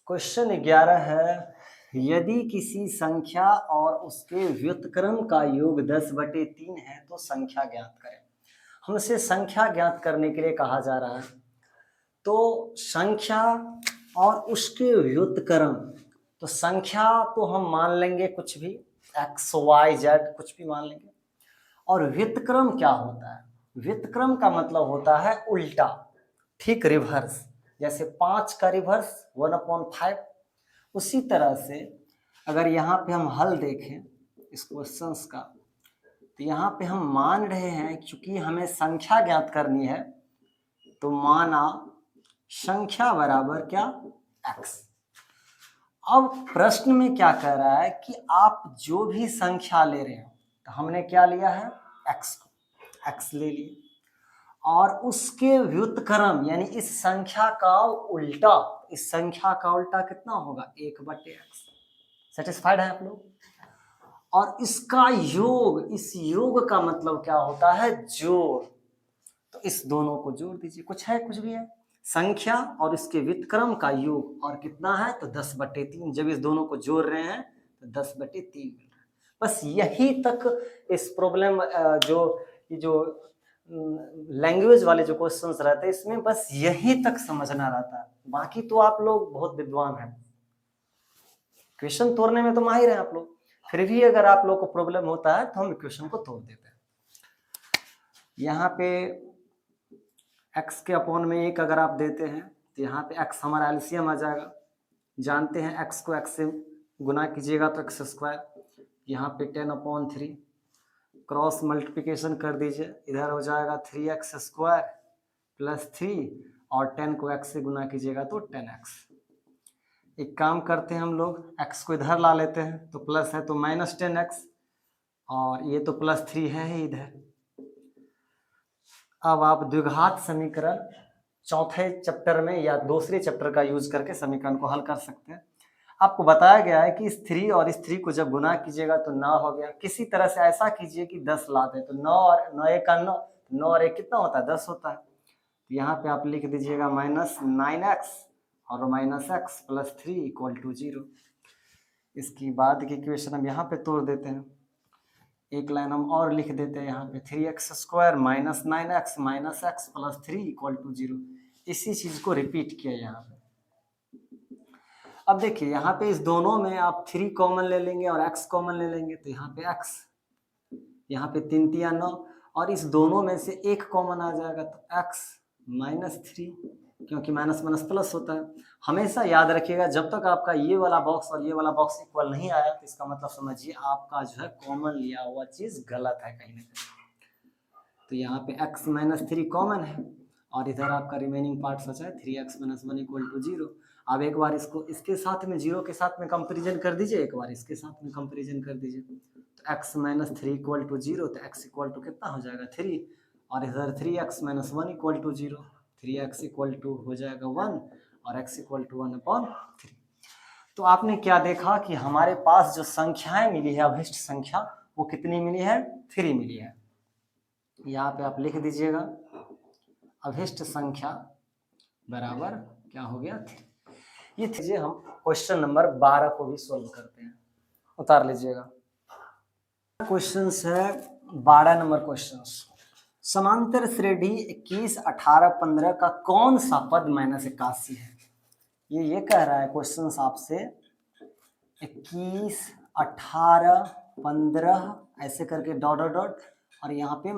Question 11 है, यदि किसी संख्या और उसके व्युत्क्रम का योग 10/3 है तो संख्या ज्ञात करें। हमसे संख्या ज्ञात करने के लिए कहा जा रहा है, तो संख्या और उसके व्युत्क्रम, तो संख्या तो हम मान लेंगे कुछ भी, x, y, z कुछ भी मान लेंगे। और व्युत्क्रम क्या होता है? व्युत्क्रम का मतलब होता है उल्टा, ठीक रिवर्स। जैसे 5 का रिवर्स 1/5। उसी तरह से अगर यहाँ पे हम हल देखें इस क्वेश्चंस का, तो यहाँ पे हम मान रहे हैं क्योंकि हमें संख्या ज्ञात करनी है, तो माना संख्या बराबर क्या, x। अब प्रश्न में क्या कह रहा है कि आप जो भी संख्या ले रहे हो, तो हमने क्या लिया है, x को, x ले लिए, और उसके व्युत्क्रम यानी इस संख्या का उल्टा, इस संख्या का उल्टा कितना होगा, 1/x। सेटिस्फाइड है आप लोग? और इसका योग, इस योग का मतलब क्या होता है, जोड़। तो इस दोनों को जोड़ दीजिए, कुछ है, कुछ भी है, संख्या और इसके व्युत्क्रम का योग, और कितना है, तो 10/3। जब इस दोनों को जोड़ रहे हैं तो 10/3 मिल रहा है। बस यही तक इस प्रॉब्लम जो लैंग्वेज वाले जो क्वेश्चंस रहते हैं इसमें बस यही तक समझना रहता है। बाकी तो आप लोग बहुत विद्वान हैं, क्वेश्चन तोड़ने में तो माहिर हैं आप लोग, फिर भी अगर आप लोग को प्रॉब्लम होता है तो हम क्वेश्चन को तोड़ देते हैं। यहाँ पे x के अपॉन में 1 अगर आप देते हैं तो यहाँ पे x हमारा एलसीएम आ जाएगा। जानते हैं x को x से गुना कीजिएगा तो x², यहाँ पे 10/3 क्रॉस मल्टीप्लिकेशन कर दीजिए, इधर हो जाएगा 3x² + 3, और 10 को x से गुना कीजिएगा तो 10x। एक काम करते हैं हम लोग, x को इधर ला लेते हैं, तो प्लस है तो -10x, और ये तो +3 है ही इधर। अब आप द्विघात समीकरण चौथे चैप्टर में या दूसरे चैप्टर का यूज करके समीकरण को हल कर सकते हैं। आपको बताया गया है कि इस 3 और इस 3 को जब गुना कीजिएगा तो 9 हो गया। किसी तरह से ऐसा कीजिए कि 10 ला दे, तो 9 और 9 1 का 9, 9 और 1 कितना होता है, 10 होता है। तो यहाँ पे आप लिख दीजिएगा -9x और -x + 3 = 0। इसकी बाद की इक्वेशन हम यहाँ पे तोड़ देते हैं, एक लाइन हम और लिख देते हैं यहाँ पे, 3x² - 9x - x + 3 = 0। इसी चीज को रिपीट किया यहाँ पे। अब देखिए यहाँ पे इस दोनों में आप 3 कॉमन ले लेंगे और x कॉमन ले लेंगे, तो यहाँ पे x, यहाँ पे 3 × 9, और इस दोनों में से 1 कॉमन आ जाएगा तो x -3, क्योंकि माइनस माइनस प्लस होता है। हमेशा याद रखिएगा, जब तक आपका ये वाला बॉक्स और ये वाला बॉक्स इक्वल नहीं आया तो इसका मतलब समझिए आपका जो है कॉमन लिया हुआ चीज गलत है कहीं ना कहीं। तो यहाँ पे x -3 कॉमन है, और इधर आपका रिमेनिंग पार्ट बचा है 3x - 1 = 0। अब एक बार इसको इसके साथ में 0 के साथ में कंपेरिजन कर दीजिए, एक बार इसके साथ में कंपेरिजन कर दीजिए, तो x - 3 = 0, तो x = कितना हो जाएगा, 3, और इधर 3x - 1 = 0, 3x = हो जाएगा 1, और x = 1/3। तो आपने क्या देखा कि हमारे पास जो संख्याएं मिली है, अभिष्ट संख्या, वो कितनी मिली है, 3 मिली है। यहाँ पे आप लिख दीजिएगा अभिष्ट संख्या बराबर क्या हो गया, 3। ये चीजें हम क्वेश्चन नंबर 12 को भी सोल्व करते हैं, उतार लीजिएगा। क्वेश्चन है 12 नंबर क्वेश्चन, समांतर श्रेणी 21, 18, 15 का कौन सा पद -81 है। ये कह रहा है क्वेश्चन आपसे 21, 18, 15 ऐसे करके डॉट डॉट डॉट, और यहाँ पे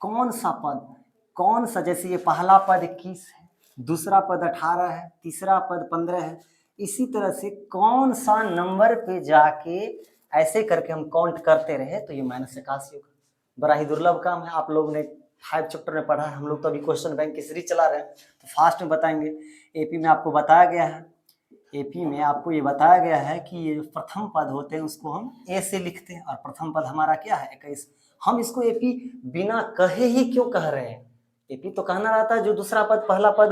कौन सा पद, कौन सा, जैसे ये पहला पद 21 है, दूसरा पद 18 है, तीसरा पद 15 है, इसी तरह से कौन सा नंबर पे जाके ऐसे करके हम काउंट करते रहे तो ये -81 होगा। बड़ा ही दुर्लभ काम है, आप लोगों ने 5 चैप्टर में पढ़ा है, हम लोग तो अभी क्वेश्चन बैंक की सीरीज चला रहे हैं, तो फास्ट में बताएंगे। एपी में आपको बताया गया है, एपी में आपको ये बताया गया है कि ये प्रथम पद होते हैं उसको हम ए से लिखते हैं, और प्रथम पद हमारा क्या है, 21। हम इसको एपी बिना कहे ही क्यों कह रहे हैं, एपी तो कहना रहता है जो दूसरा पद, पहला पद,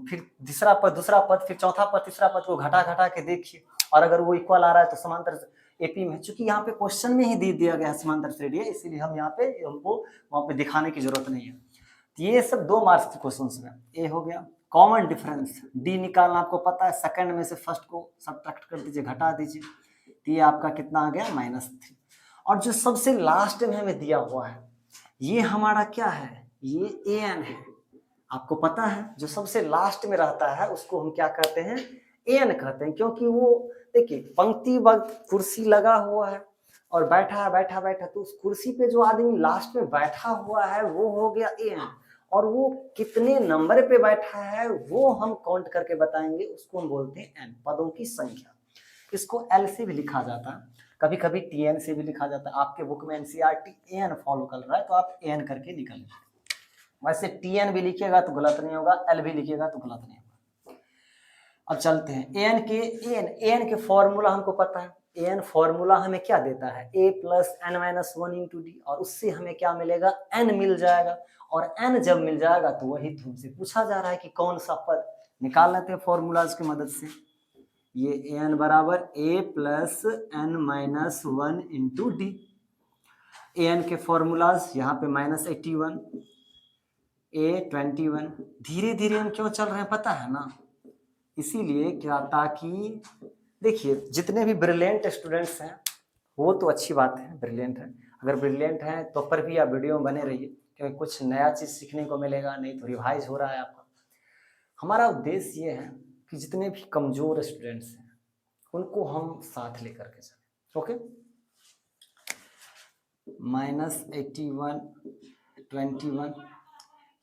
फिर तीसरा पद, दूसरा पद, फिर चौथा पद, तीसरा पद को घटा घटा के देखिए, और अगर वो इक्वल आ रहा है तो समांतर एपी में, चूंकि यहाँ पे क्वेश्चन में ही दे दिया गया है समांतर श्रेणी, इसीलिए हम यहाँ पे हमको वहां पे दिखाने की जरूरत नहीं है। तो ये सब 2 मार्क्स के क्वेश्चन है, ए हो गया, कॉमन डिफरेंस डी निकालना आपको पता है, सेकंड में से फर्स्ट को सब्ट्रैक्ट कर दीजिए, घटा दीजिए, तो ये आपका कितना आ गया -3। और जो सबसे लास्ट में हमें दिया हुआ है ये हमारा क्या है, ये an है। आपको पता है जो सबसे लास्ट में रहता है उसको हम क्या कहते हैं, an कहते हैं, क्योंकि वो देखिए पंक्ति कुर्सी लगा हुआ है और बैठा तो उस कुर्सी पे जो आदमी लास्ट में बैठा हुआ है वो हो गया an, और वो कितने नंबर पे बैठा है वो हम काउंट करके बताएंगे, उसको हम बोलते हैं n, पदों की संख्या। इसको l से भी लिखा जाता है, कभी कभी tn से भी लिखा जाता है। आपके बुक में NCERT an फॉलो कर रहा है तो आप an करके निकालिए। वैसे tn भी लिखिएगा तो गलत नहीं होगा, l भी लिखिएगा तो गलत नहीं होगा। अब चलते हैं an के फॉर्मूला हमको पता है। an फॉर्मूला हमें क्या देता है, a + n-1 × d, और उससे हमें क्या मिलेगा, n मिल जाएगा। और n जब मिल जाएगा तो वही तुमसे पूछा जा रहा है कि कौन सा पद, निकाल लेते हैं फॉर्मूलाज की मदद से। ये an बराबर a + n-1 × d। an के फॉर्मूलाज यहाँ पे -81, a 21। धीरे धीरे हम क्यों चल रहे हैं पता है ना, इसीलिए क्या, ताकि देखिए जितने भी ब्रिलियंट स्टूडेंट्स हैं वो तो अच्छी बात है, ब्रिलियंट है, अगर ब्रिलियंट हैं तो पर भी आप वीडियो में बने रहिए, क्योंकि कुछ नया चीज़ सीखने को मिलेगा, नहीं तो रिवाइज हो रहा है आपका। हमारा उद्देश्य ये है कि जितने भी कमज़ोर स्टूडेंट्स हैं उनको हम साथ लेकर के चलें। ओके, -81, 21,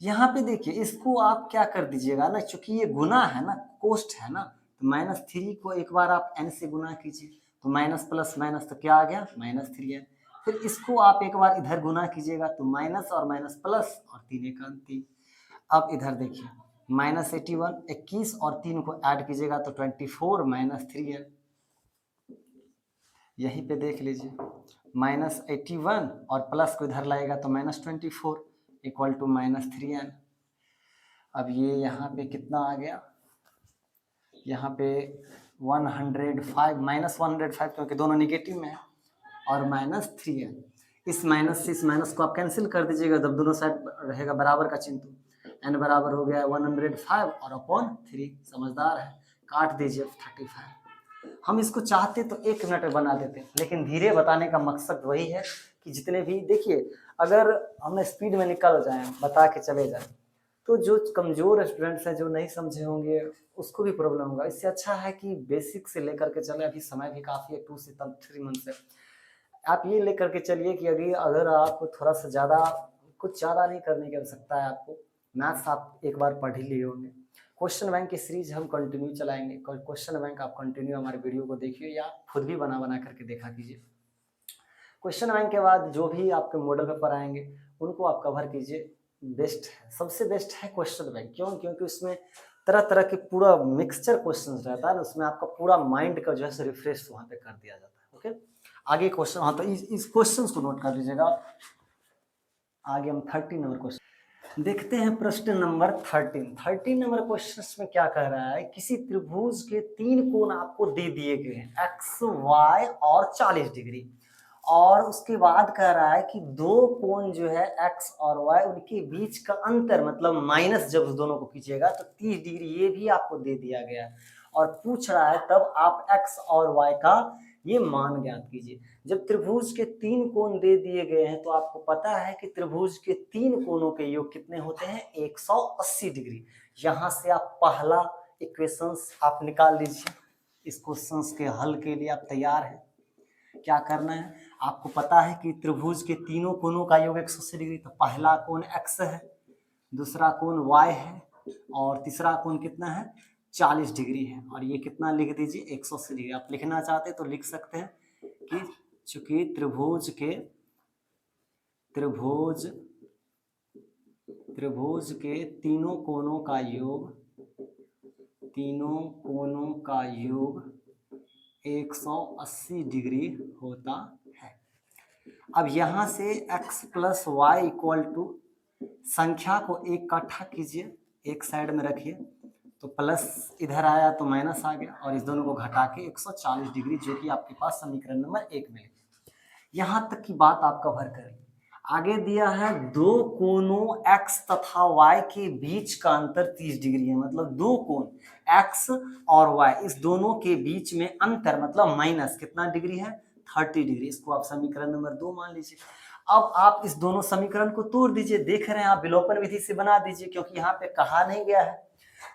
यहाँ पे देखिए इसको आप क्या कर दीजिएगा ना, चूंकि ये गुना है ना, कोष्ट है ना, तो -3 को एक बार आप n से गुना कीजिए, तो माइनस प्लस माइनस तो क्या आ गया, -3n। फिर इसको आप एक बार इधर गुना कीजिएगा तो माइनस और माइनस प्लस, और 3 × 3। अब इधर देखिए -81, 21 और 3 को ऐड कीजिएगा तो 24 -3n। यहीं पे देख लीजिए -81 और प्लस को इधर लाएगा तो -24 = -3n। अब ये यहाँ पे कितना आ गया, यहाँ पे 105, -105 क्योंकि दोनों निगेटिव में है, और -3n। इस माइनस से इस माइनस को आप कैंसिल कर दीजिएगा, जब दोनों साइड रहेगा बराबर का चिन्ह, तो n बराबर हो गया 105 और अपॉन 3। समझदार है, काट दीजिए 35। हम इसको चाहते तो 1 मिनट में बना देते, लेकिन धीरे बताने का मकसद वही है कि जितने भी देखिए, अगर हम स्पीड में निकल जाएं, बता के चले जाएं, तो जो कमज़ोर स्टूडेंट्स हैं, जो नहीं समझे होंगे, उसको भी प्रॉब्लम होगा। इससे अच्छा है कि बेसिक से लेकर के चलें, अभी समय भी काफ़ी है, 2 से 3 मंथ से आप ये लेकर के चलिए कि अगर आप थोड़ा सा ज़्यादा, कुछ ज़्यादा नहीं करने की आवश्यकता है आपको। मैथ्स आप एक बार पढ़ ही लिए होंगे, क्वेश्चन बैंक की सीरीज हम कंटिन्यू चलाएंगे। क्वेश्चन बैंक आप कंटिन्यू हमारे वीडियो को देखिए या खुद भी बना करके देखा कीजिए। क्वेश्चन बैंक के बाद जो भी आपके मॉडल पेपर आएंगे उनको आप कवर कीजिए। बेस्ट है, सबसे बेस्ट है क्वेश्चन बैंक। क्यों? क्योंकि उसमें तरह तरह के पूरा मिक्सचर क्वेश्चन रहता है, उसमें आपका पूरा माइंड का जो है रिफ्रेश वहाँ पे कर दिया जाता है। ओके, आगे क्वेश्चन, हाँ तो इस क्वेश्चन को नोट कर लीजिएगा। आगे हम 30 नंबर क्वेश्चन देखते हैं। प्रश्न नंबर 13 नंबर क्वेश्चन में क्या कह रहा है, किसी त्रिभुज के 3 कोण आपको दे दिए गए हैं, x, y और 40 डिग्री, और उसके बाद कह रहा है कि 2 कोण जो है x और y, उनके बीच का अंतर मतलब माइनस जब उस दोनों को कीजिएगा तो 30 डिग्री, ये भी आपको दे दिया गया है। और पूछ रहा है तब आप x और y का ये मान ज्ञात कीजिए। जब त्रिभुज के 3 कोण दे दिए गए हैं तो आपको पता है कि त्रिभुज के 3 कोणों के योग कितने होते हैं, 180 डिग्री। यहाँ से आप पहला इक्वेशंस आप निकाल लीजिए। इस क्वेश्चंस के हल के लिए आप तैयार हैं? क्या करना है, आपको पता है कि त्रिभुज के तीनों कोणों का योग 180 डिग्री, तो पहला कोण x है, दूसरा कोण y है, और तीसरा कोण कितना है, 40 डिग्री है। और ये कितना लिख दीजिए, 180 डिग्री। आप लिखना चाहते तो लिख सकते हैं कि चूंकि त्रिभुज के तीनों कोणों का योग 180 डिग्री होता है। अब यहाँ से x + y = संख्या को एक इकट्ठा कीजिए, एक साइड में रखिए, तो प्लस इधर आया तो माइनस आ गया, और इस दोनों को घटा के 140 डिग्री, जो कि आपके पास समीकरण नंबर 1 में है। यहाँ तक की बात आप कवर करें। आगे दिया है दो कोनों x तथा y के बीच का अंतर 30 डिग्री है, मतलब दो कोण x और y इस दोनों के बीच में अंतर मतलब माइनस कितना डिग्री है 30 डिग्री। इसको आप समीकरण नंबर 2 मान लीजिए। अब आप इस दोनों समीकरण को तोड़ दीजिए, देख रहे हैं आप विलोपन विधि से बना दीजिए, क्योंकि यहाँ पे कहा नहीं गया है।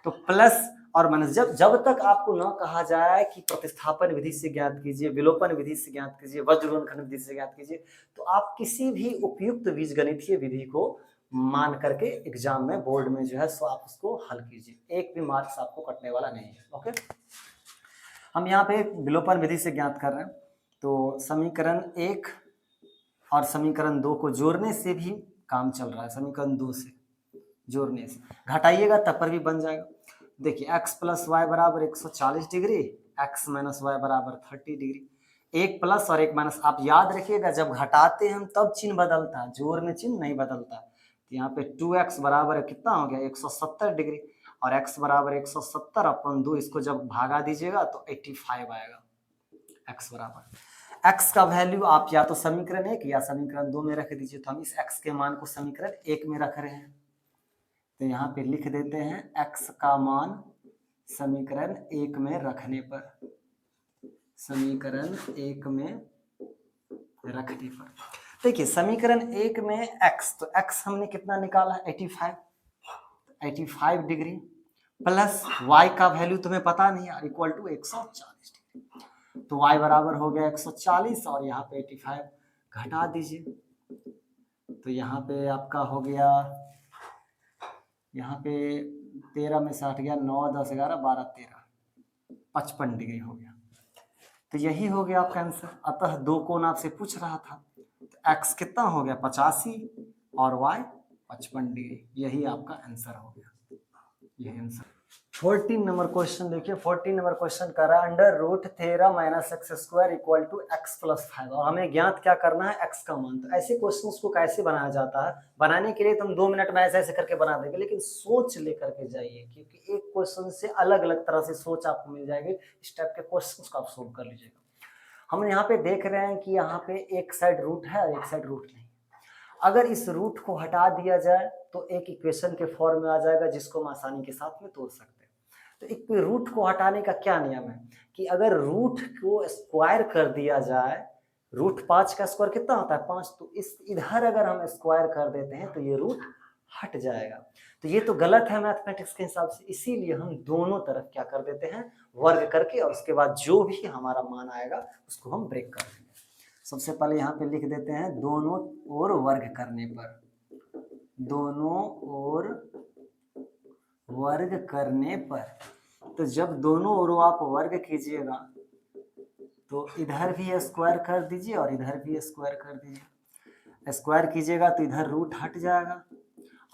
तो प्लस और माइनस जब तक आपको न कहा जाए कि प्रतिस्थापन विधि से ज्ञात कीजिए, विलोपन विधि से ज्ञात कीजिए, वज्रगुणनखंड विधि से ज्ञात कीजिए, तो आप किसी भी उपयुक्त बीजगणितीय विधि को मान करके एग्जाम में बोर्ड में जो है सो आप उसको हल कीजिए, एक भी मार्क्स आपको कटने वाला नहीं है। ओके, हम यहाँ पे विलोपन विधि से ज्ञात कर रहे हैं, तो समीकरण 1 और समीकरण 2 को जोड़ने से भी काम चल रहा है, समीकरण 2 से जोड़ने से, घटाइएगा तब पर भी बन जाएगा। देखिए x प्लस वाई बराबर 140 डिग्री, x माइनस वाई बराबर 30 डिग्री, एक प्लस और एक माइनस। आप याद रखिएगा जब घटाते हैं हम तब चिन्ह बदलता है, जोड़ में चिन्ह नहीं बदलता। तो यहाँ पे 2x बराबर कितना हो गया 170 डिग्री, और x बराबर 170 अपन 2, इसको जब भागा दीजिएगा तो 85 आएगा। x बराबर x का वैल्यू आप या तो समीकरण 1 या समीकरण 2 में रख दीजिए। तो हम इस x के मान को समीकरण 1 में रख रहे हैं, तो यहाँ पे लिख देते हैं x का मान समीकरण 1 में रखने पर, समीकरण 1 में रखने पर देखिए समीकरण 1 में x, तो x हमने कितना निकाला 85 डिग्री, प्लस y का वैल्यू तुम्हें पता नहीं है इक्वल टू 140 डिग्री, तो y बराबर हो गया 140 और यहाँ पे 85 घटा दीजिए, तो यहाँ पे आपका हो गया, यहाँ पे 13 में से हट गया 9 10 11 12 13 55 डिग्री हो गया। तो यही हो गया आपका आंसर। अतः दो कोण आपसे पूछ रहा था, तो x कितना हो गया 85 और y 55 डिग्री, यही आपका आंसर हो गया, यही आंसर। 14 नंबर क्वेश्चन देखिए, 14 नंबर क्वेश्चन कर रहा है under root 13 minus x square equal to x plus 5, और हमें ज्ञात क्या करना है x का मान। तो ऐसे क्वेश्चंस को कैसे बनाया जाता है, बनाने के लिए तुम 2 मिनट में ऐसे ऐसे करके बना देंगे, लेकिन सोच लेकर के जाइए, क्योंकि एक क्वेश्चन से अलग अलग तरह से सोच आपको मिल जाएगी। इस टाइप के क्वेश्चन को आप सोल्व कर लीजिएगा। हम यहाँ पे देख रहे हैं कि यहाँ पे एक साइड रूट है और एक साइड रूट नहीं। अगर इस रूट को हटा दिया जाए तो एक इक्वेशन के फॉर्म में आ जाएगा, जिसको हम आसानी के साथ में तोड़ सकते हैं। तो एक रूट को हटाने का क्या नियम है कि अगर रूट को स्क्वायर कर दिया जाए, रूट 5 का स्क्वायर कितना होता है 5, तो इस इधर अगर हम स्क्वायर कर देते हैं तो ये रूट हट जाएगा। तो ये तो गलत है मैथमेटिक्स के हिसाब से, इसीलिए हम दोनों तरफ क्या कर देते हैं वर्ग करके, और उसके बाद जो भी हमारा मान आएगा उसको हम ब्रेक कर देंगे। सबसे पहले यहाँ पे लिख देते हैं दोनों ओर वर्ग करने पर, दोनों ओर वर्ग करने पर। तो जब दोनों ओर आप वर्ग कीजिएगा तो इधर भी स्क्वायर कर दीजिए और इधर भी स्क्वायर कर दीजिए। स्क्वायर कीजिएगा तो इधर रूट हट जाएगा,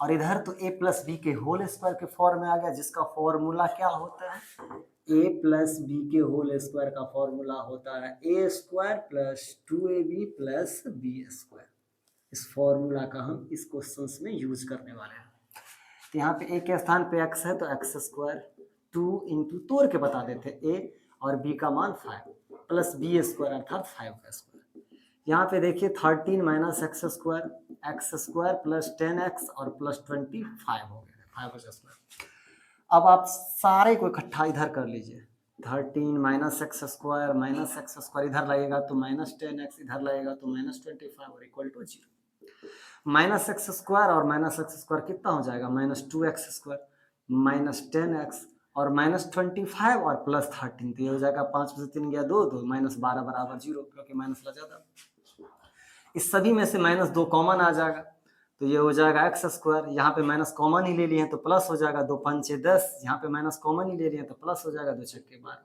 और इधर तो a प्लस बी के होल स्क्वायर के फॉर्म में आ गया, जिसका फॉर्मूला क्या होता है a प्लस बी के होल स्क्वायर का फॉर्मूला होता है a square plus 2ab plus b square. इस फॉर्मूला का हम इस क्वेश्चन में यूज करने वाले हैं। तो यहाँ पे a के स्थान पे x है तो x स्क्वायर 2 इंटू तोड़ के बता देते a और b का मान 5 प्लस बी स्क्वायर अर्थात 5 का स्क्वायर। यहाँ पे देखिए 13 minus x square plus 10x और प्लस 25 हो गया 5 स्क्वायर। अब आप सारे को इकट्ठा इधर कर लीजिए, 13 माइनस एक्स स्क्वायर इधर लगेगा तो माइनस 10x, इधर लगेगा तो माइनस 25 और equal to 0। Minus x square और माइनस एक्स स्क्वायर कितना हो जाएगा minus 2x square minus 10x और माइनस 25 और प्लस 13, तो ये हो जाएगा 5 में से 3 गया 2 2 माइनस 12 बराबर 0, क्योंकि माइनस लग जाता। इस सभी में से माइनस 2 कॉमन आ जाएगा, तो ये हो जाएगा एक्स स्क्वायर, यहाँ पे माइनस कॉमन ही ले लिए हैं तो प्लस हो जाएगा 2 5 6 10, यहाँ पे माइनस कॉमन ही ले लिए हैं तो प्लस हो जाएगा 2 6 12।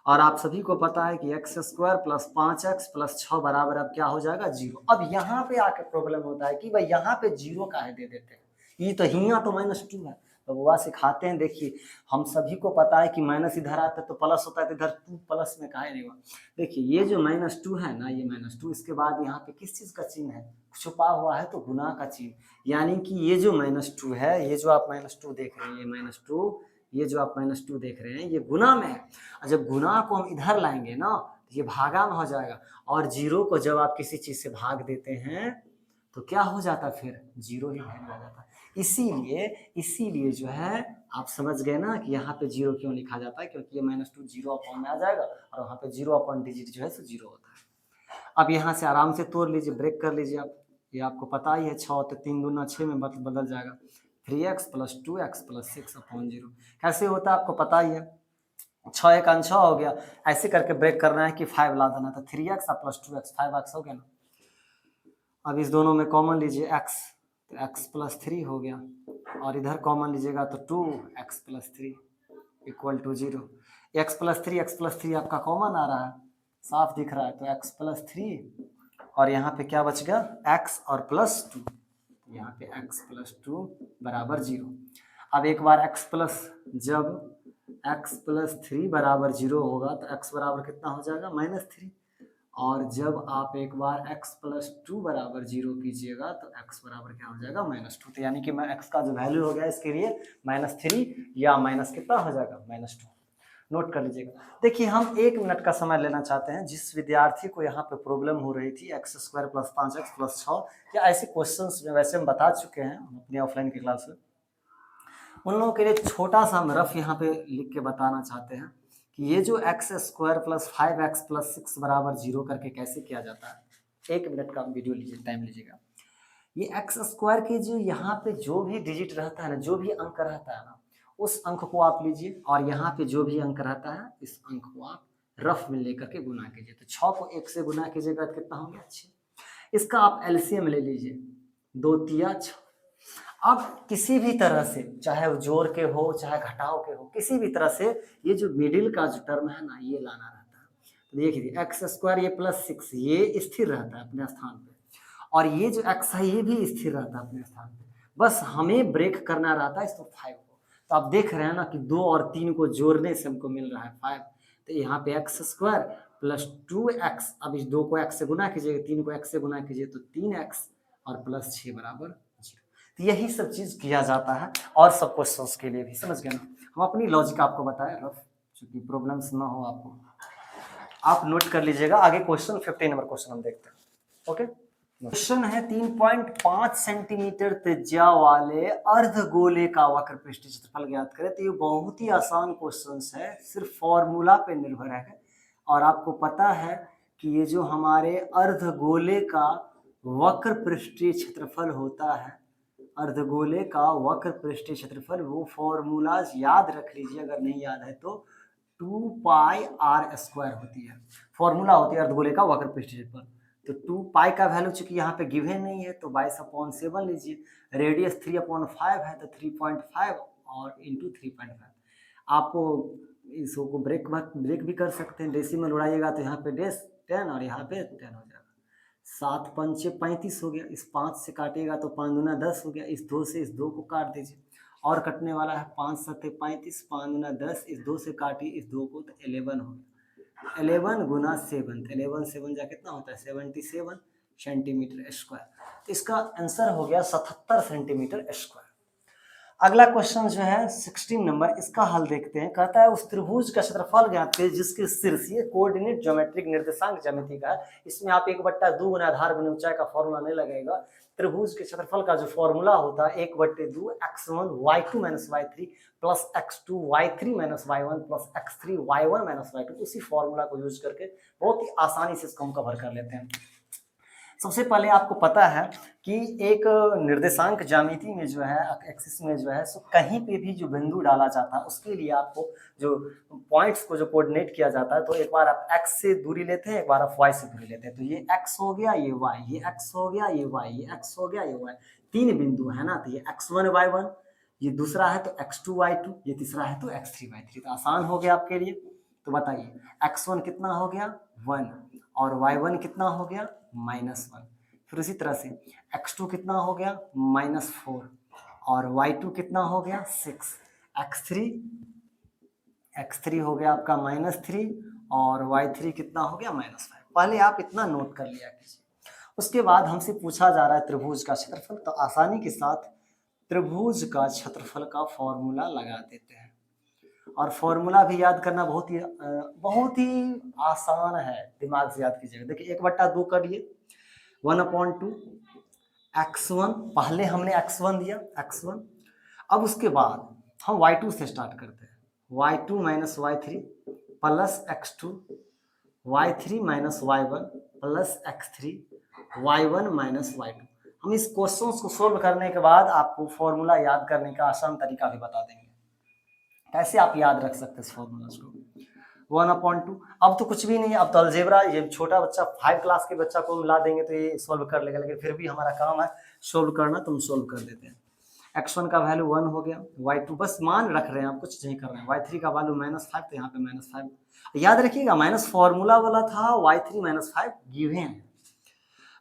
और आप सभी को पता है कि x square plus 5x plus 6 बराबर अब क्या हो जाएगा 0। अब यहाँ पे आके प्रॉब्लम होता है कि भाई यहाँ पे 0 काहे दे देते हैं, ये तो यहाँ तो -2 है। तो वो सिखाते हैं, देखिए हम सभी को पता है कि माइनस इधर आता है तो प्लस होता है, तो इधर 2 प्लस में काहे नहीं हुआ। देखिए ये जो -2 है ना, ये -2 इसके बाद यहाँ पे किस चीज का चिन्ह है छुपा हुआ है, तो गुना का चिन्ह, यानी कि ये जो -2 है, ये जो आप -2 देख रहे हैं, ये -2, ये जो आप -2 देख रहे हैं ये गुना में है। और जब गुना को हम इधर लाएंगे ना तो ये भागा में हो जाएगा, और 0 को जब आप किसी चीज से भाग देते हैं तो क्या हो जाता, फिर जीरो ही वैल्यू आ जाता। इसीलिए जो है आप समझ गए ना कि यहाँ पे जीरो क्यों लिखा जाता है, क्योंकि ये -2 जीरो अपॉन में आ जाएगा और वहाँ पे जीरो अपॉन डिजिट जो है सो जीरो होता है। अब यहाँ से आराम से तोड़ लीजिए, ब्रेक कर लीजिए आप, ये आपको पता ही है 6 तो 3 दूना 6 में बदल जाएगा। 3x + 2x + 6 अपॉन 0 कैसे होता है आपको पता ही है, 6 एक 6 हो गया, ऐसे करके ब्रेक करना है कि 5 ला देना, तो 3x + 2x 5x हो गया ना। अब इस दोनों में कॉमन लीजिए x, तो x + 3 हो गया, और इधर कॉमन लीजिएगा तो 2x + 3 = 0। x + 3 आपका कॉमन आ रहा है, साफ दिख रहा है, तो x + 3 और यहाँ पे क्या बच गया, x और +2, यहाँ पे x + 2 = 0। अब एक बार जब x + 3 = 0 होगा तो x बराबर कितना हो जाएगा, -3, और जब आप एक बार x + 2 = 0 कीजिएगा तो x बराबर क्या हो जाएगा, -2। तो यानी कि मैं x का जो वैल्यू हो गया इसके लिए -3 या माइनस कितना हो जाएगा, -2। नोट कर लीजिएगा। देखिए हम 1 मिनट का समय लेना चाहते हैं, जिस विद्यार्थी को यहाँ पे प्रॉब्लम हो रही थी x² + 5x + 6 या ऐसे क्वेश्चंस में वैसे हम बता चुके हैं अपनी ऑफलाइन की क्लास में, उन लोगों के लिए छोटा सा हम रफ यहाँ पे लिख के बताना चाहते हैं कि ये जो x² + 5x + 6 = 0 करके कैसे किया जाता है। 1 मिनट का वीडियो लीजिए, टाइम लीजिएगा। ये x² के जो यहाँ पे जो भी डिजिट रहता है ना, जो भी अंक रहता है ना, उस अंक को आप लीजिए और यहाँ पे जो भी अंक रहता है इस अंक को आप रफ में लेकर के गुना कीजिए। तो 6 को 1 से गुना कीजिएगा तो कितना हो गया, 6। इसका आप एलसीएम ले लीजिए, 2 तिया 6। अब किसी भी तरह से, चाहे वो जोड़ के हो चाहे घटाव के हो, किसी भी तरह से ये जो मिडिल का जो टर्म है ना, ये लाना रहता है। तो देखिए x² ये +6 ये स्थिर रहता है अपने स्थान पे, और ये जो x है ये भी स्थिर रहता है अपने स्थान पे, बस हमें ब्रेक करना रहता है इसको 5 को। तो आप देख रहे हैं ना कि 2 और 3 को जोड़ने से हमको मिल रहा है 5। तो यहाँ पे x² + 2x, अब इस 2 को x से गुना कीजिएगा, 3 को x से गुना कीजिए तो 3x और +6 = 0। तो यही सब चीज किया जाता है और सब क्वेश्चंस के लिए भी, समझ गए ना। हम अपनी लॉजिक आपको बताएं रफ, चूंकि प्रॉब्लम्स ना हो आपको, आप नोट कर लीजिएगा। आगे क्वेश्चन 15 नंबर क्वेश्चन हम देखते हैं। ओके, क्वेश्चन है 3.5 सेंटीमीटर त्रिज्या वाले अर्धगोले का वक्र पृष्ठीय क्षेत्रफल ज्ञात करें। तो ये बहुत ही आसान क्वेश्चन है, सिर्फ फॉर्मूला पे निर्भर है। और आपको पता है कि ये जो हमारे अर्धगोले का वक्र पृष्ठीय क्षेत्रफल होता है, अर्धगोले का वक्र पृष्ठीय क्षेत्रफल, वो फॉर्मूला याद रख लीजिए, अगर नहीं याद है तो 2πr² होती है, फॉर्मूला होती है अर्धगोले का वक्र पृष्ठीय क्षेत्रफल। तो 2π का वैल्यू चूंकि यहाँ पे गिवन नहीं है तो 22/7 लीजिए, रेडियस 3/5 है तो 3.5 और इंटू 3.5। आपको इसको ब्रेक भी कर सकते हैं, डेसिमल उड़ाइएगा तो यहाँ पे डेस 10 और यहाँ पे 10 हो जाएगा। 7 पंचे 35 हो गया, इस 5 से काटिएगा तो 5 दूना 10 हो गया, इस 2 से इस 2 को काट दीजिए, और कटने वाला है 5 7 35, 5 दूना 10, इस 2 से काटिए इस 2 को तो 11 हो गया। 11 गुना 7, 11 7 जा कितना होता है, 77 सेंटीमीटर स्क्वायर। तो इसका आंसर हो गया 77 सेंटीमीटर स्क्वायर। अगला क्वेश्चन जो है 16 नंबर, इसका हल देखते हैं। कहता है उस त्रिभुज का क्षेत्रफल ज्ञात कीजिए जिसके शीर्ष, ये कोऑर्डिनेट ज्योमेट्रिक निर्देशांक ज्यामिति का है, इसमें आप 1/2 गुना आधार गुना ऊंचाई का फॉर्मूला नहीं लगेगा। त्रिभुज के क्षेत्रफल का जो फॉर्मूला होता है 1/2 x1 y2 - y3 plus x2 y3 - y1 plus x3 y1 - y2, उसी फॉर्मूला को यूज करके बहुत ही आसानी से इसको हम कवर कर लेते हैं। सबसे पहले आपको पता है कि एक निर्देशांक ज्यामिति में जो है, एक्सिस में जो है, सो कहीं पे भी जो बिंदु डाला जाता है उसके लिए आपको जो पॉइंट्स को जो कोऑर्डिनेट किया जाता है, तो एक बार आप x से दूरी लेते हैं, एक बार आप y से दूरी लेते हैं। तो ये x हो गया, ये y, ये x हो गया, ये y, ये x हो गया, ये y, 3 बिंदु है ना। तो ये x1 y1, ये दूसरा है तो x2 y2, ये तीसरा है तो x3 y3। तो आसान हो गया आपके लिए। तो बताइए x1 कितना हो गया 1 और y1 कितना हो गया -1। फिर उसी तरह से x2 कितना हो गया -4 और y2 कितना हो गया 6, x3 हो गया आपका -3 और y3 कितना हो गया -5। पहले आप इतना नोट कर लिया कीजिए। उसके बाद हमसे पूछा जा रहा है त्रिभुज का क्षेत्रफल, तो आसानी के साथ त्रिभुज का क्षेत्रफल का फॉर्मूला लगा देते हैं। और फॉर्मूला भी याद करना बहुत ही आसान है, दिमाग से याद कीजिएगा। देखिए 1/2 करिए, 1/2 x1, पहले हमने x1 दिया x1, अब उसके बाद हम y2 से स्टार्ट करते हैं, y2 minus y3 plus x2, y3 minus y1 plus x3, y1 minus y2। हम इस क्वेश्चन को सोल्व करने के बाद आपको फॉर्मूला याद करने का आसान तरीका भी बता देंगे, कैसे आप याद रख सकते हैं इस फॉर्मूला को। 1/2, अब तो कुछ भी नहीं है, अब तो अलजेब्रा, ये छोटा बच्चा 5 क्लास के बच्चा को मिला देंगे तो ये सोल्व कर लेगा, लेकिन फिर भी हमारा काम है सोल्व करना, तो हम सोल्व कर देते हैं। x1 का वैल्यू 1 हो गया, y2 बस मान रख रहे हैं, आप कुछ नहीं कर रहे हैं, y3 का वैल्यू -5, तो यहाँ पे -5 याद रखिएगा, माइनस फॉर्मूला वाला था, y3 -5 गिवन है,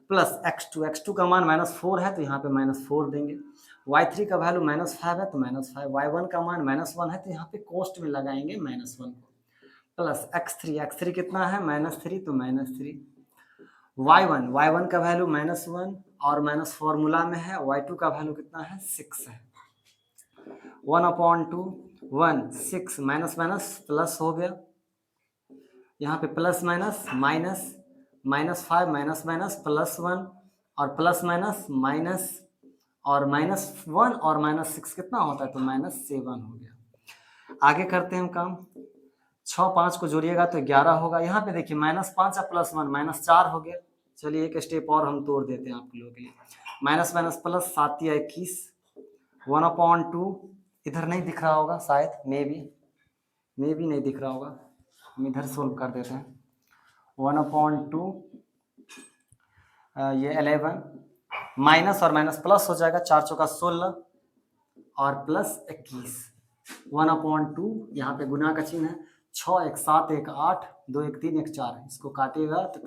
प्लस x2 का मान -4 है तो यहाँ पे -4 देंगे, y3 का वैल्यू -5 है तो -5, y1 का मान -1 है तो यहाँ पे कोष्ट में लगाएंगे -1 को, प्लस x3 कितना है -3 तो -3, y1 का वैल्यू -1 और माइनस फॉर्मूला में है, y2 का वैल्यू कितना है 6 है, 1/2 1 6 माइनस माइनस प्लस हो गया, यहाँ पे plus minus minus -5 minus minus +1 और प्लस माइनस माइनस और -1 और -6 कितना होता है तो -7 हो गया। आगे करते हैं हम काम, 6 5 को जोड़िएगा तो 11 होगा, यहाँ पे देखिए -5 और +1 -4 हो गया। चलिए एक स्टेप और हम तोड़ देते हैं आप लोगों के लिए, माइनस माइनस प्लस 7 या 21, 1/2 इधर नहीं दिख रहा होगा शायद, मे बी नहीं दिख रहा होगा, हम इधर सोल्व कर देते हैं, 1/2 ये 11 माइनस और माइनस प्लस हो जाएगा, 4 चौका 16 और प्लस 21, 1/2 यहाँ पे गुना का चिन्ह है, 6 1 7 1 8 2 1 3 1 4, इसको काटिएगा तो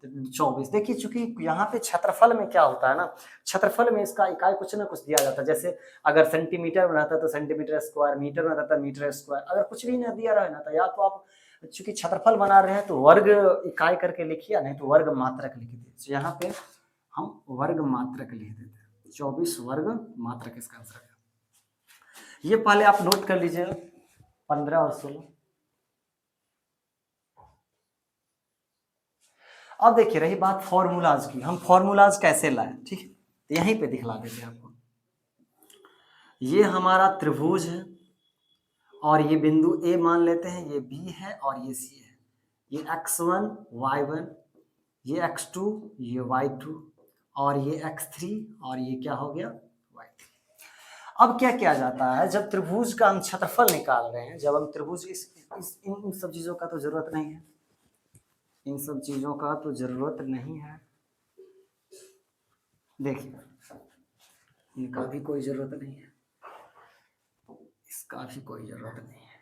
24। देखिए चूंकि यहाँ पे क्षेत्रफल में क्या होता है ना, क्षेत्रफल में इसका इकाई कुछ ना कुछ दिया जाता है, जैसे अगर सेंटीमीटर में रहता तो सेंटीमीटर स्क्वायर, मीटर में रहता मीटर स्क्वायर, अगर कुछ भी ना दिया रहे ना तो या तो आप चूंकि क्षेत्रफल बना रहे हैं तो वर्ग इकाई करके लिखिए, नहीं तो वर्ग मात्रक लिख दीजिए। यहाँ पे हम वर्ग मात्रक लिख देते हैं, 24 वर्ग मात्रक इसका आंसर है। ये पहले आप नोट कर लीजिएगा, 15 और 16। अब देखिए रही बात फॉर्मूलाज की, हम फॉर्मूलाज कैसे लाए, ठीक है, तो यहीं पे दिखला देते हैं आपको। ये हमारा त्रिभुज है और ये बिंदु A मान लेते हैं, ये B है और ये C है, ये x1 y1, ये x2 ये y2 और ये x3 और ये क्या हो गया y3। अब क्या किया जाता है, जब त्रिभुज का हम क्षेत्रफल निकाल रहे हैं, जब हम त्रिभुज इन सब चीजों का तो जरूरत नहीं है, इन सब चीजों का तो जरूरत नहीं है, देखिए इनका भी कोई जरूरत नहीं है, इसका भी कोई जरूरत नहीं है।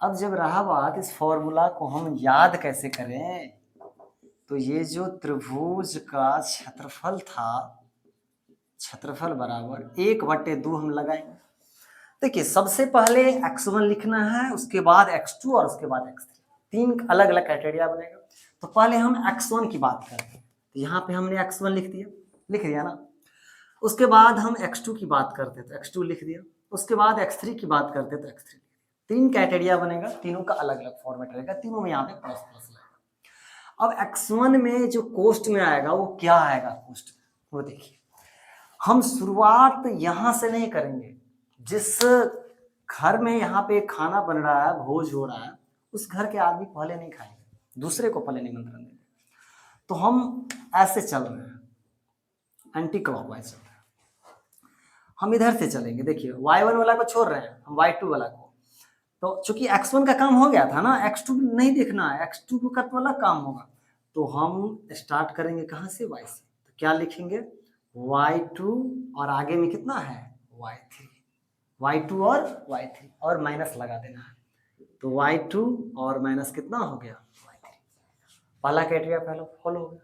अब जब रहा बात इस फॉर्मूला को हम याद कैसे करें, तो ये जो त्रिभुज का क्षेत्रफल था, क्षेत्रफल बराबर 1/2 हम लगाएंगे। देखिए सबसे पहले x1 लिखना है, उसके बाद x2 और उसके बाद x3, 3 अलग अलग क्राइटेरिया बनेगा। तो पहले हम x1 की बात करते हैं, तो यहाँ पे हमने x1 लिख दिया ना, उसके बाद हम x2 की बात करते तो x2 लिख दिया, उसके बाद x3 की बात करते तो x3, 3 क्राइटेरिया बनेगा, तीनों का अलग अलग फॉर्मेट रहेगा, तीनों में यहाँ पे प्लस प्लस लगेगा। अब x1 में जो कोष्ट में आएगा वो क्या आएगा कोष्ट में, वो देखिए हम शुरुआत यहाँ से नहीं करेंगे, जिस घर में यहाँ पे खाना बन रहा है, भोज हो रहा है, उस घर के आदमी पहले नहीं खाएंगे, दूसरे को पहले निमंत्रण देंगे। तो हम ऐसे चल रहे हैं, एंटी क्लॉकवाइज चल रहे हैं, हम इधर से चलेंगे। देखिए y1 वाला को छोड़ रहे हैं, हम y2 वाला को, तो चूंकि x1 का काम हो गया था ना, x2 नहीं देखना है, x2 को कट वाला काम होगा, तो हम स्टार्ट करेंगे कहाँ से, y से। तो क्या लिखेंगे y2 और आगे में कितना है y3, y2 और y3 और माइनस लगा देना है, तो y2 और माइनस कितना हो गया y3। पहला क्राइटेरिया पहला फॉलो हो गया।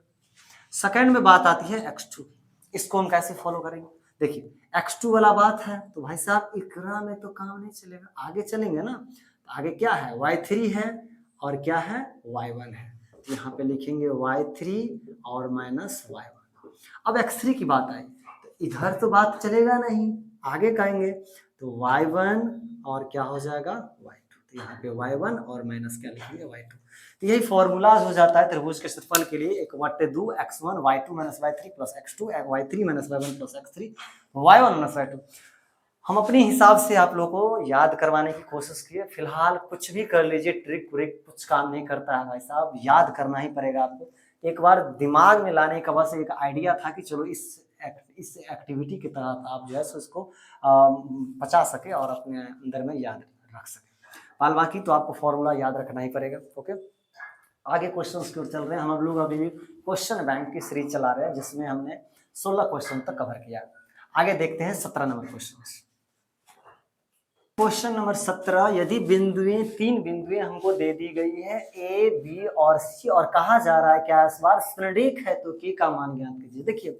सेकंड में बात आती है x2, इसको हम कैसे फॉलो करेंगे। देखिए x2 वाला बात है तो भाई साहब इकरा में तो काम नहीं चलेगा, आगे चलेंगे ना, तो आगे क्या है y3 है और क्या है y1 है, तो यहाँ पे लिखेंगे y3 और माइनस y1। अब x3 की बात आई तो इधर तो बात चलेगा नहीं, आगे कहेंगे तो y1 और क्या हो जाएगा y2, तो यहाँ पे y1 और माइनस क्या लिखेंगे y2। तो यही फॉर्मूला हो जाता है त्रिभुज के क्षेत्रफल के लिए, 1/2 x1 y2 minus y3 plus x2 y3 minus y1 plus x3 y1 minus y2। हम अपने हिसाब से आप लोगों को याद करवाने की कोशिश किए। फिलहाल कुछ भी कर लीजिए, ट्रिक व्रिक कुछ काम नहीं करता है भाई साहब, याद करना ही पड़ेगा आपको। एक बार दिमाग में लाने का बस एक आइडिया था कि चलो इस एक्टिविटी के तहत आप जो है सो इसको बचा सके और अपने अंदर में याद रख सके। बाकी तो आपको फॉर्मूला याद रखना ही पड़ेगा। ओके, आगे क्वेश्चंस की ओर चल रहे हैं। हम लोग अभी क्वेश्चन बैंक की सीरीज चला रहे हैं जिसमें हमने 16 क्वेश्चन तक कवर किया। आगे देखते हैं 17 नंबर क्वेश्चन। क्वेश्चन नंबर 17, यदि बिंदुएं 3 बिंदुएं हमको दे दी गई है ए बी और सी और कहा जा रहा है क्या इस बार संरेख है तो के का मान ज्ञात कीजिए। देखिए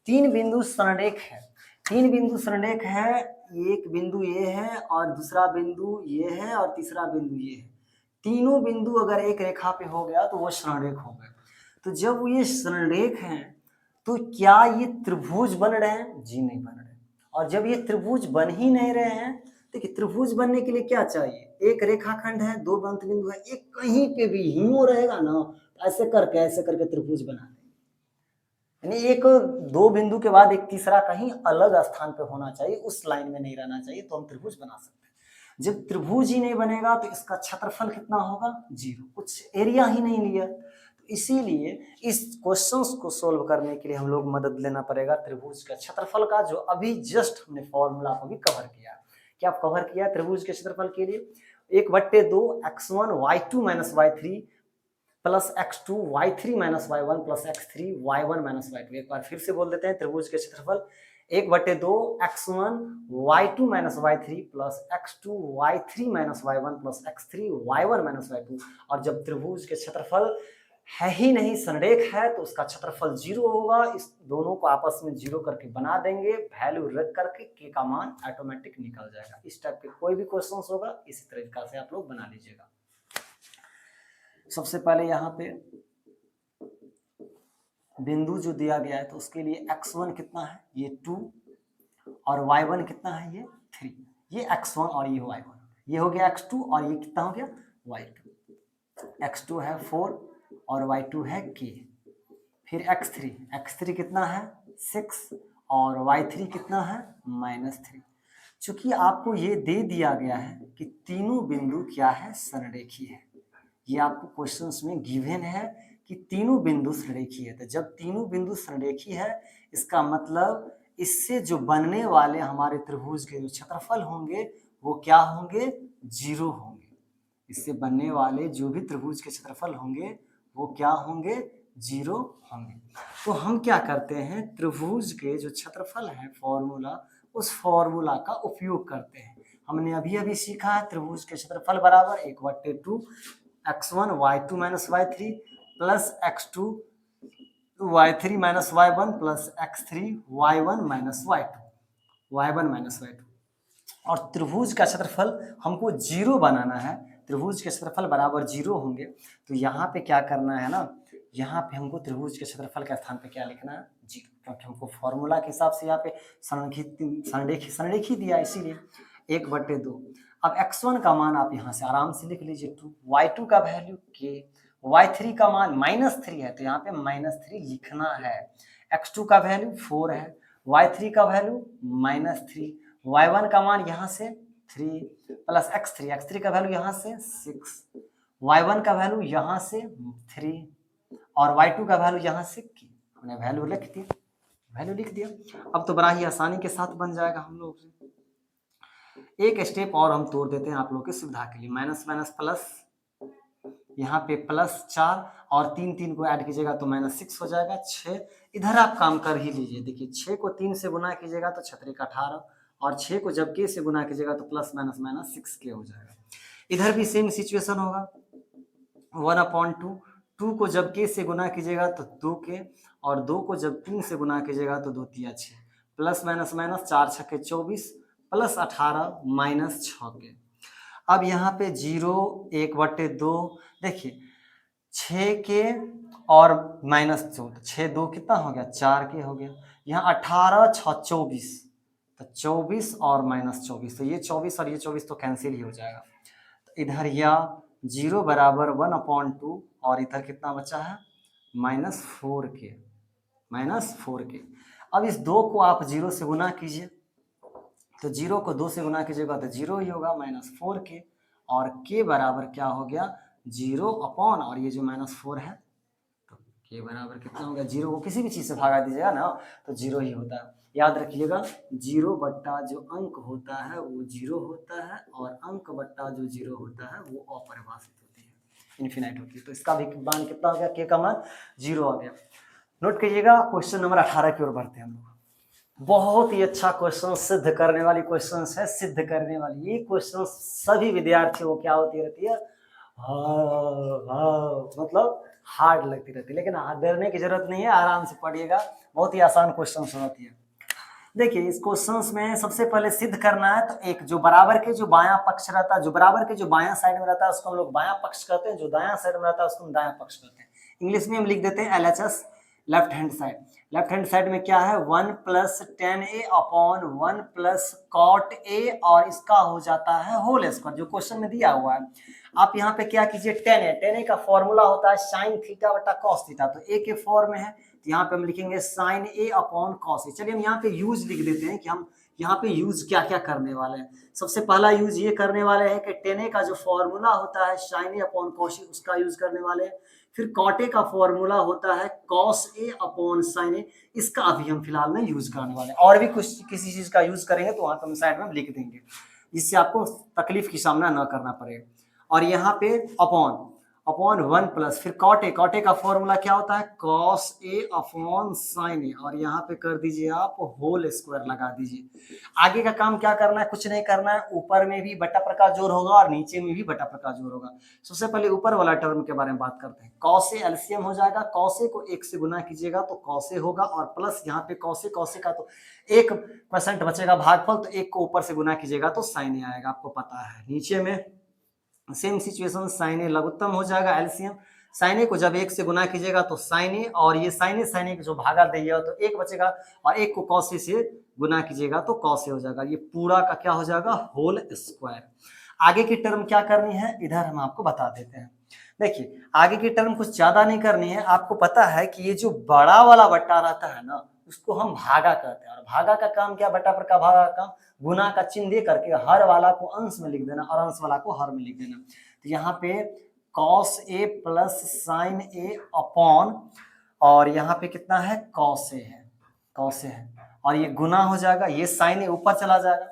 3 बिंदु संरेख है, 3 बिंदु संरेख है, एक बिंदु ये है और दूसरा बिंदु ये है और तीसरा बिंदु ये है। तीनों बिंदु अगर एक रेखा पे हो गया तो वो संरेख हो गए। तो जब ये संरेख हैं तो क्या ये त्रिभुज बन रहे हैं? जी नहीं बन रहे। और जब ये त्रिभुज बन ही नहीं रहे हैं, देखिए त्रिभुज बनने के लिए क्या चाहिए? एक रेखाखंड है, 2 अंत बिंदु है, एक कहीं पे भी हीमो रहेगा ना, ऐसे करके त्रिभुज बना देंगे। यानी एक 2 बिंदु के बाद एक तीसरा कहीं अलग स्थान पे होना चाहिए, उस लाइन में नहीं रहना चाहिए, तो हम त्रिभुज बना सकते हैं। जब त्रिभुज ही नहीं बनेगा तो इसका क्षेत्रफल कितना होगा? 0, कुछ एरिया ही नहीं लिया। तो इसीलिए इस क्वेश्चंस को सोल्व करने के लिए हम लोग मदद लेना पड़ेगा त्रिभुज का क्षेत्रफल का, जो अभी जस्ट हमने फॉर्मूला को भी कवर किया। क्या कवर किया त्रिभुज के क्षेत्रफल के लिए? 1/2 x1 y2 minus y3 plus x2 y3 minus y1 plus x3 y1 minus y2। एक बार फिर से बोल देते हैं त्रिभुज के क्षेत्रफल 1/2 x1 y2 minus y3 plus x2 y3 minus y1 plus x3 y1 minus y2। और जब त्रिभुज के क्षेत्रफल है ही नहीं, संरेख है, तो उसका क्षेत्रफल 0 होगा। इस दोनों को आपस में 0 करके बना देंगे, वैल्यू रख करके के का मान ऑटोमेटिक निकल जाएगा। इस टाइप के कोई भी क्वेश्चन होगा इसी तरीका से आप लोग बना लीजिएगा। सबसे पहले यहाँ पे बिंदु जो दिया गया है तो उसके लिए x1 कितना है? ये 2 और y1 कितना है? ये 3। ये x1 और ये y1, ये हो गया x2 और ये कितना हो गया? y2। x2 है 4 और y2 है k। फिर x3 कितना है? 6 और y3 कितना है? -3। चूंकि आपको ये दे दिया गया है कि तीनों बिंदु क्या है? संरेखी है। ये आपको क्वेश्चंस में गिवन है कि तीनों बिंदु संरेखी है। तो जब तीनों बिंदु संरेखी है, इसका मतलब इससे जो बनने वाले हमारे त्रिभुज के जो क्षेत्रफल होंगे वो क्या होंगे? 0 होंगे। इससे बनने वाले जो भी त्रिभुज के क्षेत्रफल होंगे वो क्या होंगे? 0 होंगे। तो हम क्या करते हैं, त्रिभुज के जो क्षेत्रफल है फॉर्मूला, उस फॉर्मूला का उपयोग करते हैं। हमने अभी सीखा है त्रिभुज के क्षेत्रफल बराबर 1/2 x1 y2 minus y3 plus x2 y3 minus y1 plus x3 y1 minus y2। और त्रिभुज का क्षेत्रफल हमको 0 बनाना है, त्रिभुज के क्षेत्रफल बराबर 0 होंगे। तो यहाँ पे क्या करना है ना, यहाँ पे हमको त्रिभुज के क्षेत्रफल के स्थान पे क्या लिखना है? 0, क्योंकि हमको फॉर्मूला के हिसाब से यहाँ पे संरेखी दिया, इसीलिए 1/2। अब x1 का मान आप यहाँ से आराम से लिख लीजिए 2, y2 का वैल्यू k, y3 का मान -3 है तो यहाँ पे -3 लिखना है, x2 का वैल्यू 4 है, y3 का वैल्यू -3, y1 का मान यहाँ से 3 प्लस x3 का वैल्यू यहाँ से 6, y1 का वैल्यू यहाँ से 3 और y2 का वैल्यू यहाँ से k। हमने वैल्यू लिख दिया। अब तो बड़ा ही आसानी के साथ बन जाएगा। हम लोग एक स्टेप और हम तोड़ देते हैं आप लोगों की सुविधा के लिए। माइनस प्लस, यहाँ पे +4 और 3 को ऐड कीजिएगा तो -6 हो जाएगा। 6 इधर आप काम कर ही लीजिए। देखिए 6 को 3 से गुना कीजिएगा तो 6 × 18 और 6 को जब k से गुना कीजिएगा तो +- 6k हो जाएगा। इधर भी सेम सिचुएशन होगा। 1/2, 2 को जब k से गुना कीजिएगा तो 2k और 2 को जब 3 से गुना कीजिएगा तो 2 × 3 = 6, +- 4 × 6 = 24 प्लस 18 -6k। अब यहाँ पे 0 1/2, देखिए 6k और -2, 6 2 कितना हो गया? 4k हो गया। यहाँ 18 6 24, तो 24 और -24, तो ये 24 और ये 24 तो कैंसिल ही हो जाएगा। तो इधर या 0 बराबर 1/2 और इधर कितना बचा है -4k, -4k। अब इस 2 को आप 0 से गुना कीजिए, तो 0 को 2 से गुना कीजिएगा तो 0 ही होगा -4k, और k बराबर क्या हो गया 0 अपॉन, और ये जो -4 है तो k बराबर कितना हो गया 0 को किसी भी चीज़ से भागा दीजिएगा ना तो 0 ही होता है। याद रखिएगा 0 बट्टा जो अंक होता है वो 0 होता है, और अंक बट्टा जो 0 होता है वो अपरिभाषित होती है, इन्फिनाइट होती है। तो इसका भी मान कितना हो गया, k का मान 0 आ गया। नोट कीजिएगा, क्वेश्चन नंबर 18 की ओर बढ़ते हैं हम लोग। बहुत ही अच्छा क्वेश्चन, सिद्ध करने वाली क्वेश्चन है, सिद्ध करने वाली। ये क्वेश्चन सभी विद्यार्थियों को क्या होती रहती है, मतलब हार्ड लगती रहती है, लेकिन डरने की जरूरत नहीं है, आराम से पढ़िएगा, बहुत ही आसान क्वेश्चन होती है। देखिए इस क्वेश्चंस में सबसे पहले सिद्ध करना है, तो एक जो बराबर के जो बायां पक्ष रहता है, जो बराबर के जो बायां साइड में रहता है उसको हम लोग बायां पक्ष कहते हैं, जो दायां साइड में रहता है उसको हम दायां पक्ष कहते हैं। इंग्लिश में हम लिख देते हैं LHS, left hand side. Left hand side में क्या है 1 + tan a upon 1 + cot a, और इसका हो जाता है होल स्क्वायर, जो क्वेश्चन में दिया हुआ है। आप यहाँ पे क्या कीजिए, tan a का फॉर्मूला होता है sin थीटा बटा cos थीटा, तो a के फॉर्म में है, तो यहाँ पे हम लिखेंगे sin a upon cos a। चलिए हम यहाँ पे यूज लिख देते हैं कि हम यहाँ पे यूज क्या क्या करने वाले हैं। सबसे पहला यूज ये करने वाले हैं कि tan a का जो फॉर्मूला होता है sin a upon cos a उसका यूज करने वाले हैं। फिर cot a का फॉर्मूला होता है cos a upon sin a, इसका अभी हम फिलहाल में यूज करने वाले हैं। और भी कुछ किसी चीज का यूज करेंगे तो वहां पे हम साइड में लिख देंगे, जिससे आपको तकलीफ की सामना न करना पड़ेगा। और यहाँ पे अपॉन 1 प्लस, फिर cot a का फॉर्मूला क्या होता है cos a upon sin a, और यहाँ पे कर दीजिए आप होल स्क्वायर लगा दीजिए। आगे का काम क्या करना है, कुछ नहीं करना है, ऊपर में भी बटा प्रकार जोड़ होगा और नीचे में भी बटा प्रकार जोड़ होगा। सबसे पहले ऊपर वाला टर्म के बारे में बात करते हैं। cos a एलसीएम हो जाएगा, cos a को 1 से गुना कीजिएगा तो cos a होगा, और प्लस यहाँ पे cos a का तो 1% बचेगा भागफल, तो 1 को ऊपर से गुना कीजिएगा तो sin a आएगा, आपको पता है। नीचे में सेम सिचुएशन, sin a लघुत्तम हो जाएगा एलसीएम, sin a को जब 1 से गुना कीजिएगा तो sin a, और ये sin a जो भागा देगा तो 1 बचेगा, और 1 को cos a से गुना कीजिएगा तो cos a हो जाएगा। ये पूरा का क्या हो जाएगा होल स्क्वायर। आगे की टर्म क्या करनी है इधर हम आपको बता देते हैं। देखिए आगे की टर्म कुछ ज्यादा नहीं करनी है, आपको पता है कि ये जो बड़ा वाला बट्टा रहता है ना उसको हम भागा कहते हैं, और भागा का काम क्या, बटा पर का भागा का काम गुना का चिन्ह दे करके हर वाला को अंश में लिख देना और अंश वाला को हर में लिख देना। तो यहाँ पे cos a plus sin a upon, और यहाँ पे कितना है cos a है, और ये गुना हो जाएगा, ये sin a ऊपर चला जाएगा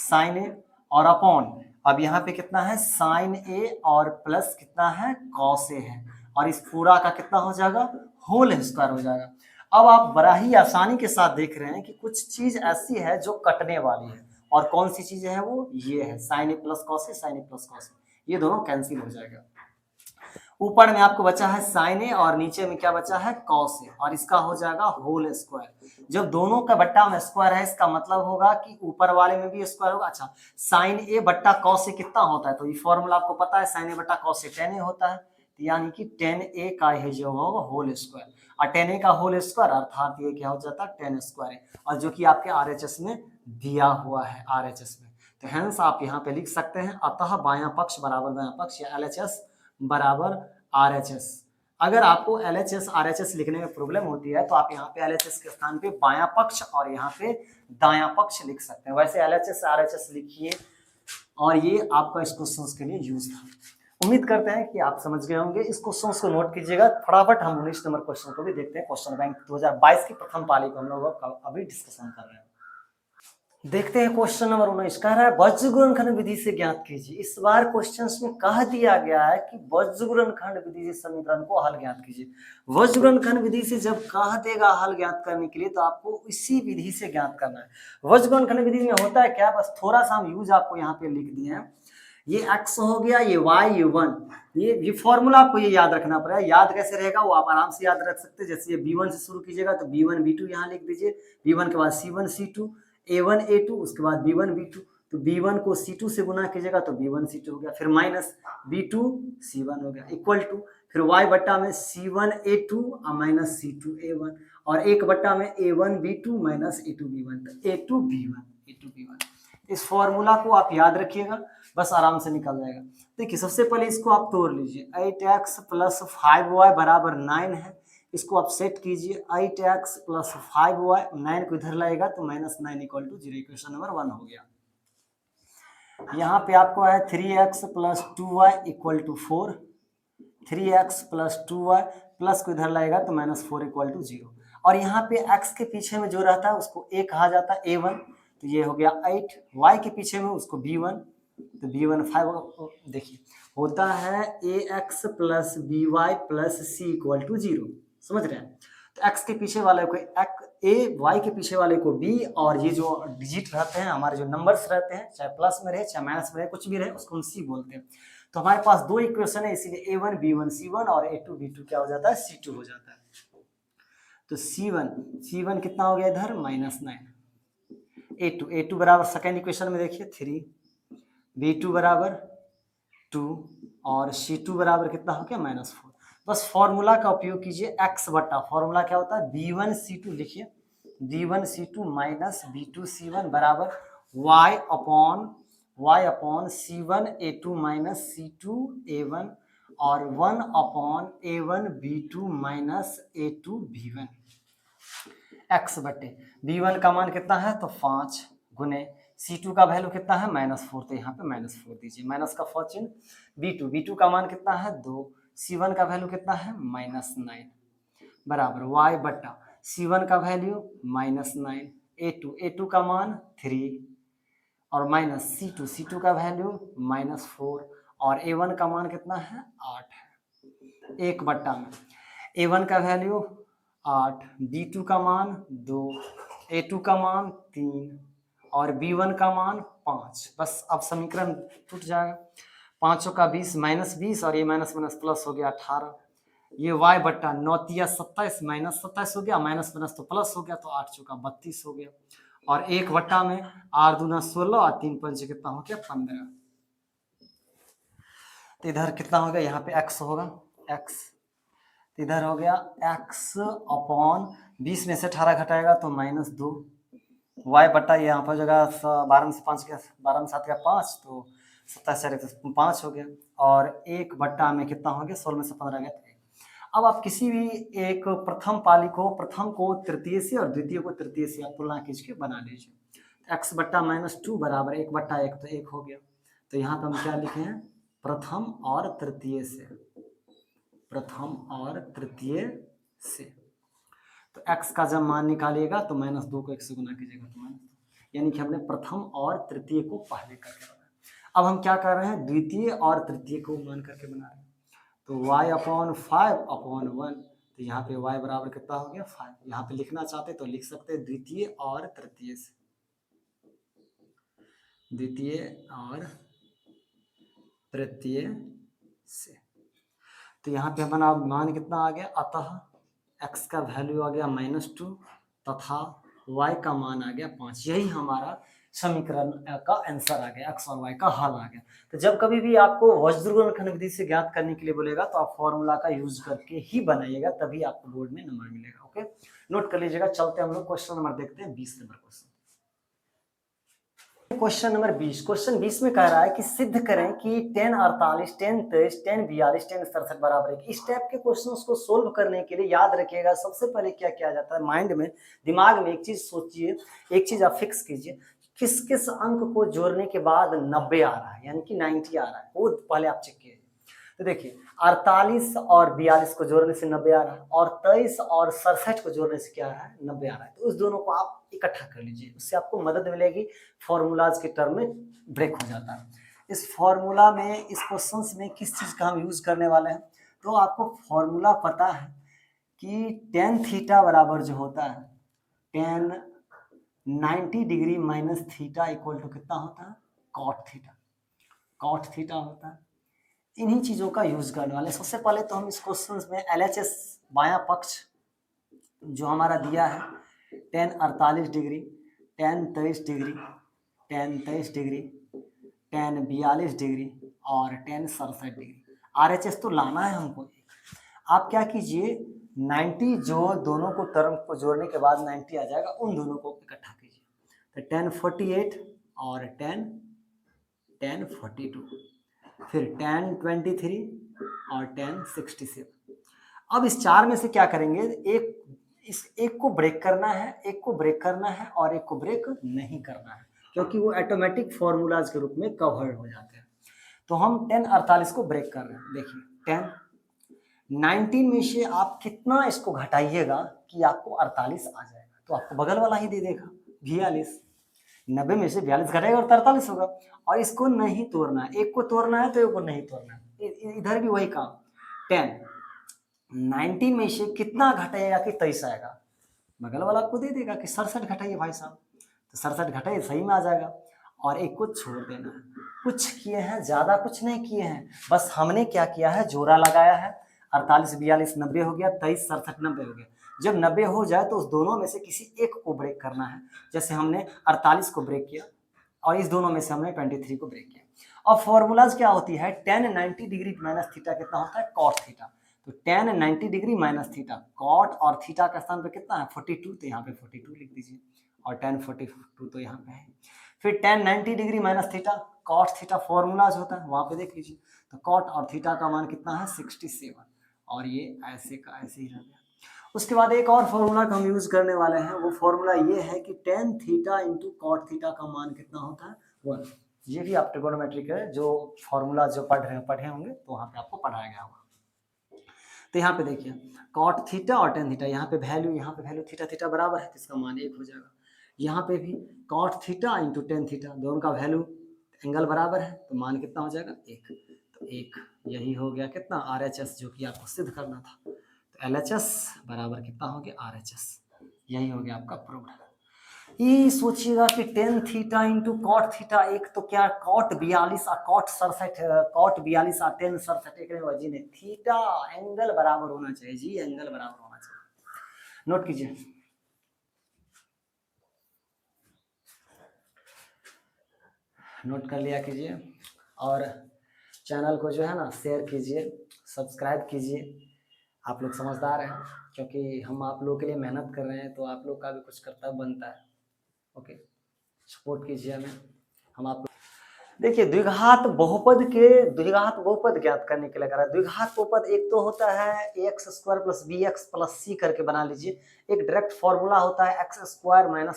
sin a, और अपॉन अब यहाँ पे कितना है sin a, और प्लस कितना है cos a है, और इस पूरा का कितना हो जाएगा होल स्क्वायर हो जाएगा। अब आप बड़ा ही आसानी के साथ देख रहे हैं कि कुछ चीज ऐसी है जो कटने वाली है, और कौन सी चीज है वो ये है sin a plus cos a, sin a plus cos a, ये दोनों कैंसिल हो जाएगा। ऊपर में आपको बचा है sin a और नीचे में क्या बचा है cos a, और इसका हो जाएगा होल स्क्वायर। जब दोनों का बट्टा में स्क्वायर है इसका मतलब होगा कि ऊपर वाले में भी स्क्वायर होगा। अच्छा sin a बट्टा cos a कितना होता है, तो ये फॉर्मूला आपको पता है, sin a बट्टा cos a tan a होता है, यानी कि tan a का ही जो होगा होल स्क्वायर, और tan a का होल स्क्वायर अर्थात ये क्या हो जाता है tan स्क्वायर, और जो कि आपके RHS में दिया हुआ है RHS में। तो हेंस आप यहाँ पे लिख सकते हैं अतः बायां पक्ष बराबर दायां पक्ष, या LHS बराबर RHS। अगर आपको LHS RHS लिखने में प्रॉब्लम होती है तो आप यहाँ पे LHS के स्थान पे बायां पक्ष और यहाँ पे दायां पक्ष लिख सकते हैं। वैसे LHS RHS लिखिए, और ये आपका इस क्वेश्चन के लिए यूज था। उम्मीद करते हैं कि आप समझ गए होंगे। इस क्वेश्चन को नोट कीजिएगा। फटाफट हम 19 नंबर क्वेश्चन को भी देखते हैं। क्वेश्चन बैंक 2022 की प्रथम पाली को हम लोग अभी डिस्कशन कर रहे हैं। देखते हैं क्वेश्चन नंबर 19 कह रहा है वज्र गुणनखंड विधि से ज्ञात कीजिए। इस बार क्वेश्चंस में कह दिया गया है कि वज्र गुणनखंड विधि से समीकरण को हल ज्ञात कीजिए। वज्र गुणनखंड विधि से जब कह देगा हल ज्ञात करने के लिए तो आपको इसी विधि से ज्ञात करना है। वज्र गुणनखंड विधि में होता है क्या, बस थोड़ा सा हम यूज आपको यहाँ पे लिख दिए हैं। ये x हो गया, ये y, ये 1, ये फॉर्मूला आपको ये याद रखना पड़ेगा। याद कैसे रहेगा वो आप आराम से याद रख सकते हैं। जैसे ये b1 से शुरू कीजिएगा तो b1 b2 यहाँ लिख दीजिए, b1 के बाद c1 c2, a1 a2, उसके बाद b1 b2, तो b1 को c2 से गुना कीजिएगा तो b1 c2 हो गया, फिर माइनस b2 c1 हो गया, इक्वल टू फिर y बट्टा में c1 a2 और माइनस c2 a1, और एक बट्टा में a1 b2 minus a2 b1, तो a2 b1 इस फॉर्मूला को आप याद रखिएगा। बस आराम से निकल जाएगा। देखिए सबसे पहले इसको आप तोड़ लीजिए, 8x प्लस 5y बराबर 9 है, इसको आप सेट कीजिए, 8x प्लस 5y, 9 को इधर लाएगा तो -9 इक्वल टू 0, इक्वेशन नंबर 1 हो गया। यहाँ पे आपको है 3x plus 2y equal to 4, 3x plus 2y plus को इधर लाएगा तो -4 इक्वल टू 0, और यहाँ पे x के पीछे में जो रहता है उसको a कहा जाता है, a1, तो ये हो गया 8, y के पीछे में उसको b1, तो b1 5, देखिए होता है ax plus by plus c equal to 0, समझ रहे हैं। तो x के पीछे वाले को a, y के पीछे वाले को b, और ये जो डिजिट रहते हैं हमारे जो नंबर्स रहते हैं, चाहे प्लस में रहे चाहे माइनस में रहे, कुछ भी रहे, उसको हम c बोलते हैं। तो हमारे पास दो इक्वेशन है, इसीलिए a1 b1 c1 और a2 b2 क्या हो जाता है, c2 हो जाता है। तो c1 कितना हो गया इधर -9, a2 बराबर सेकेंड इक्वेशन में देखिए 3, b2 बराबर 2 और c2 बराबर कितना हो गया -4। बस फॉर्मूला का उपयोग कीजिए, x बटा फॉर्मूला क्या होता है, b1 c2, लिखिए b1 c2 minus b2 c1 बराबर y upon c1 a2 minus c2 a1 और 1 upon a1 b2 minus a2 b1, x बटे b1 का मान कितना है तो 5 गुने c2 का वैल्यू कितना है -4, तो यहाँ पे -4 दीजिए, माइनस का फॉर्चून, b2 का मान कितना है 2, c1 का वैल्यू कितना है -9 बराबर y बटा c1 का वैल्यू -9, a2 का मान 3 और माइनस c2 का वैल्यू -4 और a1 का मान कितना है 8 है, 1 बट्टा में a1 का वैल्यू 8, b2 का मान 2, a2 का मान 3 और b1 का मान 5। बस अब समीकरण टूट जाएगा, 5 का 20 -20 और ये माइनस माइनस प्लस हो गया 18, ये y बट्टा 9 तिया 27 -27 हो गया, माइनस माइनस तो प्लस हो गया, तो 8 चौका 32 हो गया, और 1 बट्टा में 8 दूना 16 और 3 पंच कितना हो गया 15। तो इधर कितना हो गया, यहाँ पे x होगा, x तो इधर हो गया x अपॉन 20 में से 18 घटाएगा तो -2, y बट्टा यहाँ पर जगह 12 में से 5 गया, 12 में 7 गया 5, तो 27 5 हो गया, और 1 बट्टा में कितना हो गया 16 में से 15 गया। अब आप किसी भी एक प्रथम पाली को, प्रथम को तृतीय से और द्वितीय को तृतीय से आप तुलना कीजिए, बना लीजिए, x बट्टा -2 बराबर 1 बट्टा 1, तो 1 हो गया, तो यहाँ पे हम क्या लिखे हैं, प्रथम और तृतीय से, प्रथम और तृतीय से, तो x का जब मान निकालिएगा तो -2 को 1 से गुना कीजिएगा तो -2, यानी कि हमने प्रथम और तृतीय को पहले करके बनाया। अब हम क्या कर रहे हैं, द्वितीय और तृतीय को मान करके बना रहे हैं, तो y अपॉन 5 अपॉन 1, तो यहाँ पे y बराबर कितना हो गया 5, यहाँ पे लिखना चाहते तो लिख सकते हैं द्वितीय और तृतीय से, द्वितीय और तृतीय से, तो यहाँ पे हमारा मान कितना आ गया, अतः x का वैल्यू आ गया -2 तथा y का मान आ गया 5, यही हमारा समीकरण का आंसर आ गया, x और y का हल आ गया। तो जब कभी भी आपको वज्रगुणनखंड विधि से ज्ञात करने के लिए बोलेगा तो आप फॉर्मूला का यूज करके ही बनाइएगा, तभी आपको बोर्ड में नंबर मिलेगा। ओके, नोट कर लीजिएगा। चलते हम लोग क्वेश्चन नंबर देखते हैं, 20 number question. Question number 20, question 20 में कह रहा है कि सिद्ध करें कि 10 48 10 23 10 42 10 67 बराबर है। इस टाइप के क्वेश्चंस को सोल्व करने के लिए याद रखिएगा, सबसे पहले क्या किया जाता है, माइंड में, दिमाग में एक चीज सोचिए, एक चीज आप फिक्स कीजिए, किस किस अंक को जोड़ने के बाद 90 आ रहा है, यानी कि 90 आ रहा है, वो पहले आप चेक कीजिए। तो देखिए 48 और 42 को जोड़ने से 90 आ रहा है, और 23 और 67 को जोड़ने से क्या है 90 आ रहा है। तो उस दोनों को आप इकट्ठा कर लीजिए, उससे आपको मदद मिलेगी, फॉर्मूलाज के टर्म में ब्रेक हो जाता है। इस फॉर्मूला में, इस क्वेश्चंस में किस चीज का हम यूज करने वाले हैं, तो आपको फॉर्मूला पता है कि tan थीटा बराबर जो होता है tan 90 degree minus theta equal to कितना होता है, cot थीटा होता है। इन्हीं चीजों का यूज करने वाले। सबसे पहले तो हम इस क्वेश्चन में LHS बायां पक्ष जो हमारा दिया है tan 48 degree, tan 23 degree, tan 23 degree, tan 42 degree और tan 67 डिग्री, RHS तो लाना है हमको। आप क्या कीजिए, 90 जो दोनों को टर्म को जोड़ने के बाद 90 आ जाएगा, उन दोनों को इकट्ठा कीजिए, तो tan 48 और tan tan 42, फिर tan 23 और tan 67। अब इस 4 में से क्या करेंगे, इस एक को ब्रेक करना है, एक को ब्रेक करना है और एक को ब्रेक नहीं करना है, क्योंकि वो ऑटोमेटिक फॉर्मूलाज के रूप में कवर हो जाते हैं। तो हम tan 48 को ब्रेक कर रहे हैं। देखिए tan 19 में से आप कितना इसको घटाइएगा कि आपको 48 आ जाएगा, तो आपको बगल वाला ही दे देगा 42। 90 में से 42 घटेगा और 43 होगा। और इसको नहीं तोड़ना है, एक को तोड़ना है तो एक को नहीं तोड़ना है। इधर भी वही काम, 10 19 में से कितना घटाएगा कि 23 आएगा, बगल वाला आपको दे देगा कि 67 घटाइए भाई साहब, तो 67 घटाइए, सही में आ जाएगा। और एक को छोड़ देना है। कुछ किए हैं, ज्यादा कुछ नहीं किए हैं, बस हमने क्या किया है, जोड़ा लगाया है। 48 42 90 हो गया, 23 67 90 हो गया। जब 90 हो जाए तो उस दोनों में से किसी एक को ब्रेक करना है। जैसे हमने 48 को ब्रेक किया और इस दोनों में से हमने 23 को ब्रेक किया। अब फॉर्मूलाज क्या होती है, tan 90 डिग्री माइनस थीटा कितना होता है, cos थीटा। तो tan 90 degree minus theta, cot और थीटा का स्थान पे कितना है 42, तो यहाँ पे 42 लिख दीजिए और tan 42 तो यहाँ पे है। फिर tan 90 degree minus theta, cot theta formulas होता है, वहां पे देख लीजिए। तो cot और थीटा का मान कितना है 67, और ये ऐसे का ऐसे ही रह गया। उसके बाद एक और फॉर्मूला का हम यूज करने वाले हैं, वो फॉर्मूला ये है कि tan theta into cot theta का मान कितना होता है 1। ये भी आप ट्रिगोनोमेट्री के जो फॉर्मूला जो पढ़े होंगे तो वहाँ पे आपको पढ़ाया गया होगा। तो यहाँ पे देखिए कॉट थीटा और tan थीटा, यहाँ पे वैल्यू थीटा थीटा बराबर है तो इसका मान 1 हो जाएगा। यहाँ पे भी cot theta into tan theta, दोनों का वैल्यू एंगल बराबर है तो मान कितना हो जाएगा 1, तो 1 यही हो गया कितना RHS, जो कि आपको सिद्ध करना था। तो LHS बराबर कितना हो गया RHS, यही हो गया आपका प्रूव्ड। ये सोचिएगा कि tan theta into cot theta, एक तो क्या कॉट 42 और कॉट 67, कॉट 42 और tan 67 एक वजह नहीं, थीटा एंगल बराबर होना चाहिए जी, एंगल बराबर होना चाहिए। नोट कीजिए, नोट कर लिया कीजिए, और चैनल को जो है ना शेयर कीजिए, सब्सक्राइब कीजिए। आप लोग समझदार हैं, क्योंकि हम आप लोगों के लिए मेहनत कर रहे हैं, तो आप लोग का भी कुछ कर्तव्य बनता है। ओके, सपोर्ट कीजिए हमें, हम आप। देखिए द्विघात बहुपद ज्ञात करने के लिए करा। द्विघात बहुपद एक तो होता है ax² + bx + c करके बना लीजिए। एक डायरेक्ट फॉर्मूला होता है x² -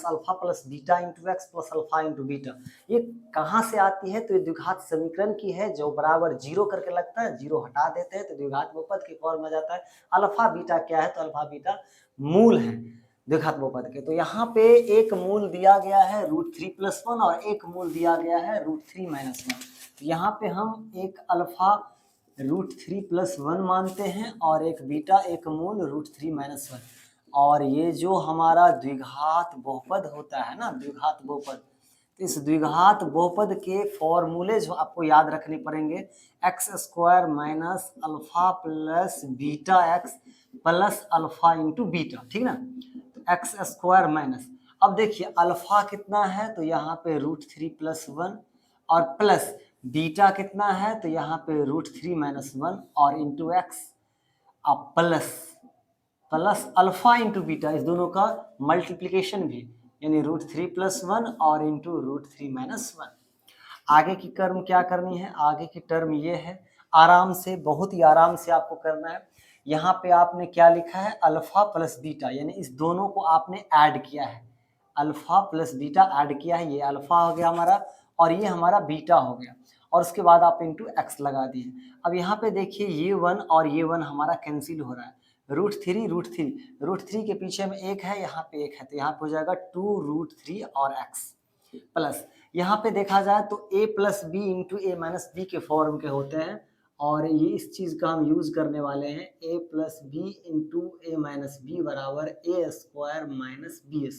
alpha + beta × x + alpha × beta. ये कहाँ से आती है, तो ये द्विघात समीकरण की है, जो बराबर 0 करके लगता है, 0 हटा देते हैं तो द्विघात बहुपद की फॉर्म में जाता है। अल्फा बीटा क्या है, तो अल्फा बीटा मूल है द्विघात बहुपद के। तो यहाँ पे एक मूल दिया गया है √3 + 1 और एक मूल दिया गया है √3 - 1। तो यहाँ पे हम एक अल्फा √3 + 1 मानते हैं और एक बीटा एक मूल √3 - 1। और ये जो हमारा द्विघात बहुपद होता है ना, द्विघात बहुपद, तो इस द्विघात बहुपद के फॉर्मूले जो आपको याद रखने पड़ेंगे, x² - alpha + beta x + alpha × beta, ठीक ना। x² - अब देखिए अल्फा कितना है, तो यहाँ पे √3 + 1 और प्लस बीटा कितना है, तो यहाँ पे √3 - 1 और इंटू x अब प्लस अल्फा इंटू बीटा, इस दोनों का मल्टीप्लीकेशन भी, यानी √3 + 1 और इंटू √3 - 1। आगे की टर्म क्या करनी है, आगे की टर्म ये है, आराम से, बहुत ही आराम से आपको करना है। यहाँ पे आपने क्या लिखा है, अल्फा + बीटा, यानी इस दोनों को आपने ऐड किया है, अल्फा + बीटा ऐड किया है, ये अल्फा हो गया हमारा और ये हमारा बीटा हो गया, और उसके बाद आप इंटू एक्स लगा दिए। अब यहाँ पे देखिए ये 1 और ये 1 हमारा कैंसिल हो रहा है, √3 के पीछे में 1 है, यहाँ पे 1 है, तो यहाँ पे हो जाएगा 2√3 और x प्लस, यहाँ पे देखा जाए तो a + b × a - b के फॉर्म के होते हैं, और ये इस चीज़ का हम यूज़ करने वाले हैं, a + b × a - b बराबर a² - b²।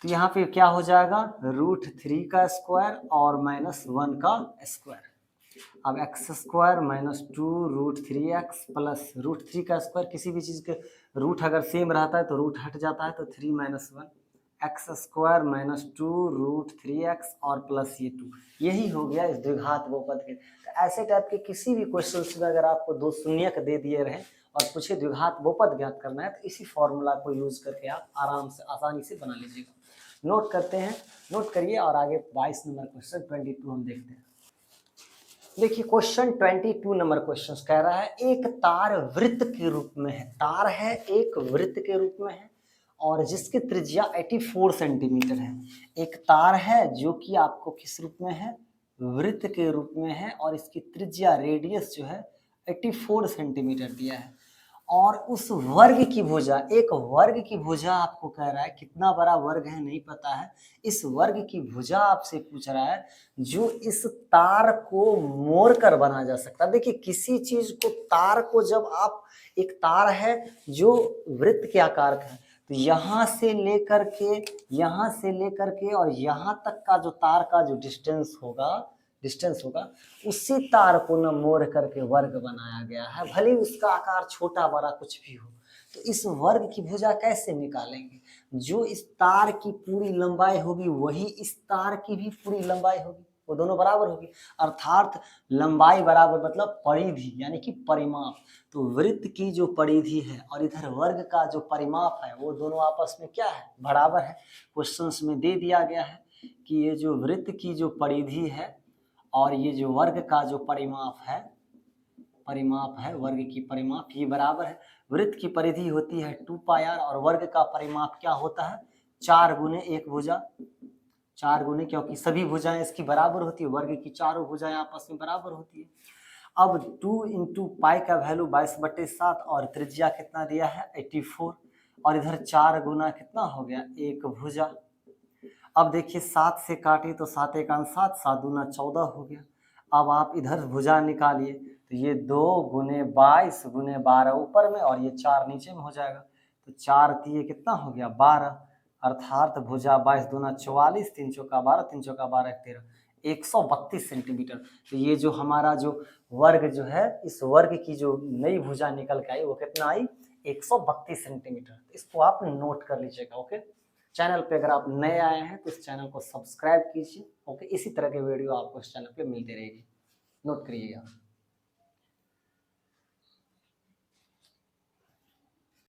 तो यहाँ पे क्या हो जाएगा, √3 का स्क्वायर और -1 का स्क्वायर। अब x² - 2√3x प्लस √3 का स्क्वायर, किसी भी चीज़ के रूट अगर सेम रहता है तो रूट हट जाता है, तो 3 - 1 x² - 2√3x और प्लस ये 2, यही हो गया इस द्विघात बहुपद के। तो ऐसे टाइप के किसी भी क्वेश्चन में अगर आपको 2 शून्यक दे दिए रहे और पूछे द्विघात बहुपद ज्ञात करना है, तो इसी फॉर्मूला को यूज करके आप आराम से आसानी से बना लीजिएगा। नोट करते हैं, नोट करिए और आगे 22 नंबर क्वेश्चन 22 हम देखते हैं। देखिए क्वेश्चन 22 नंबर क्वेश्चन कह रहा है एक तार वृत्त के रूप में है, तार है एक वृत्त के रूप में है और जिसकी त्रिज्या 84 सेंटीमीटर है। एक तार है जो कि आपको किस रूप में है, वृत्त के रूप में है और इसकी त्रिज्या रेडियस जो है 84 सेंटीमीटर दिया है और उस वर्ग की भुजा, एक वर्ग की भुजा आपको कह रहा है, कितना बड़ा वर्ग है नहीं पता है, इस वर्ग की भुजा आपसे पूछ रहा है जो इस तार को मोड़ कर बना जा सकता है। देखिए किसी चीज को, तार को जब आप, एक तार है जो वृत्त के आकार का है तो यहाँ से लेकर के और यहाँ तक का जो तार का जो डिस्टेंस होगा उसी तार को न मोड़ करके वर्ग बनाया गया है, भले उसका आकार छोटा बड़ा कुछ भी हो। तो इस वर्ग की भुजा कैसे निकालेंगे, जो इस तार की पूरी लंबाई होगी वही इस तार की भी पूरी लंबाई होगी, वो दोनों बराबर होगी, अर्थात लंबाई बराबर मतलब परिधि यानी कि परिमाप। तो वृत्त की जो परिधि है और इधर वर्ग का जो परिमाप है वो दोनों आपस में क्या है, बराबर है। क्वेश्चंस में दे दिया गया है कि ये जो वृत्त की जो परिधि है और ये जो वर्ग का जो परिमाप है वर्ग की परिमाप ये बराबर है। वृत्त की परिधि होती है 2πr और वर्ग का परिमाप क्या होता है 4 गुने 1 भुजा, 4 गुने, क्योंकि सभी भुजाएं इसकी बराबर होती है, वर्ग की चारों भुजाएं आपस में बराबर होती है। अब 2 इंटू पाई का वैल्यू 22/7 और त्रिज्या कितना दिया है 84 और इधर 4 गुना कितना हो गया 1 भुजा। अब देखिए 7 से काटे तो 7 1 7, 7 दूना 14 हो गया। अब आप इधर भुजा निकालिए तो ये 2 गुने 22 गुने 12 ऊपर में और ये 4 नीचे में हो जाएगा, तो 4 दिए कितना हो गया 12, अर्थात भुजा 22 दूना 44, 3 चौका 12, 3 चौका 12 13, 132 सेंटीमीटर। तो ये जो हमारा जो वर्ग जो है, इस वर्ग की जो नई भुजा निकल के आई वो कितना आई 132 सेंटीमीटर। इसको आप नोट कर लीजिएगा। ओके, चैनल पे अगर आप नए आए हैं तो इस चैनल को सब्सक्राइब कीजिए। ओके, इसी तरह के वीडियो आपको इस चैनल पे मिलते रहेगी, नोट करिएगा।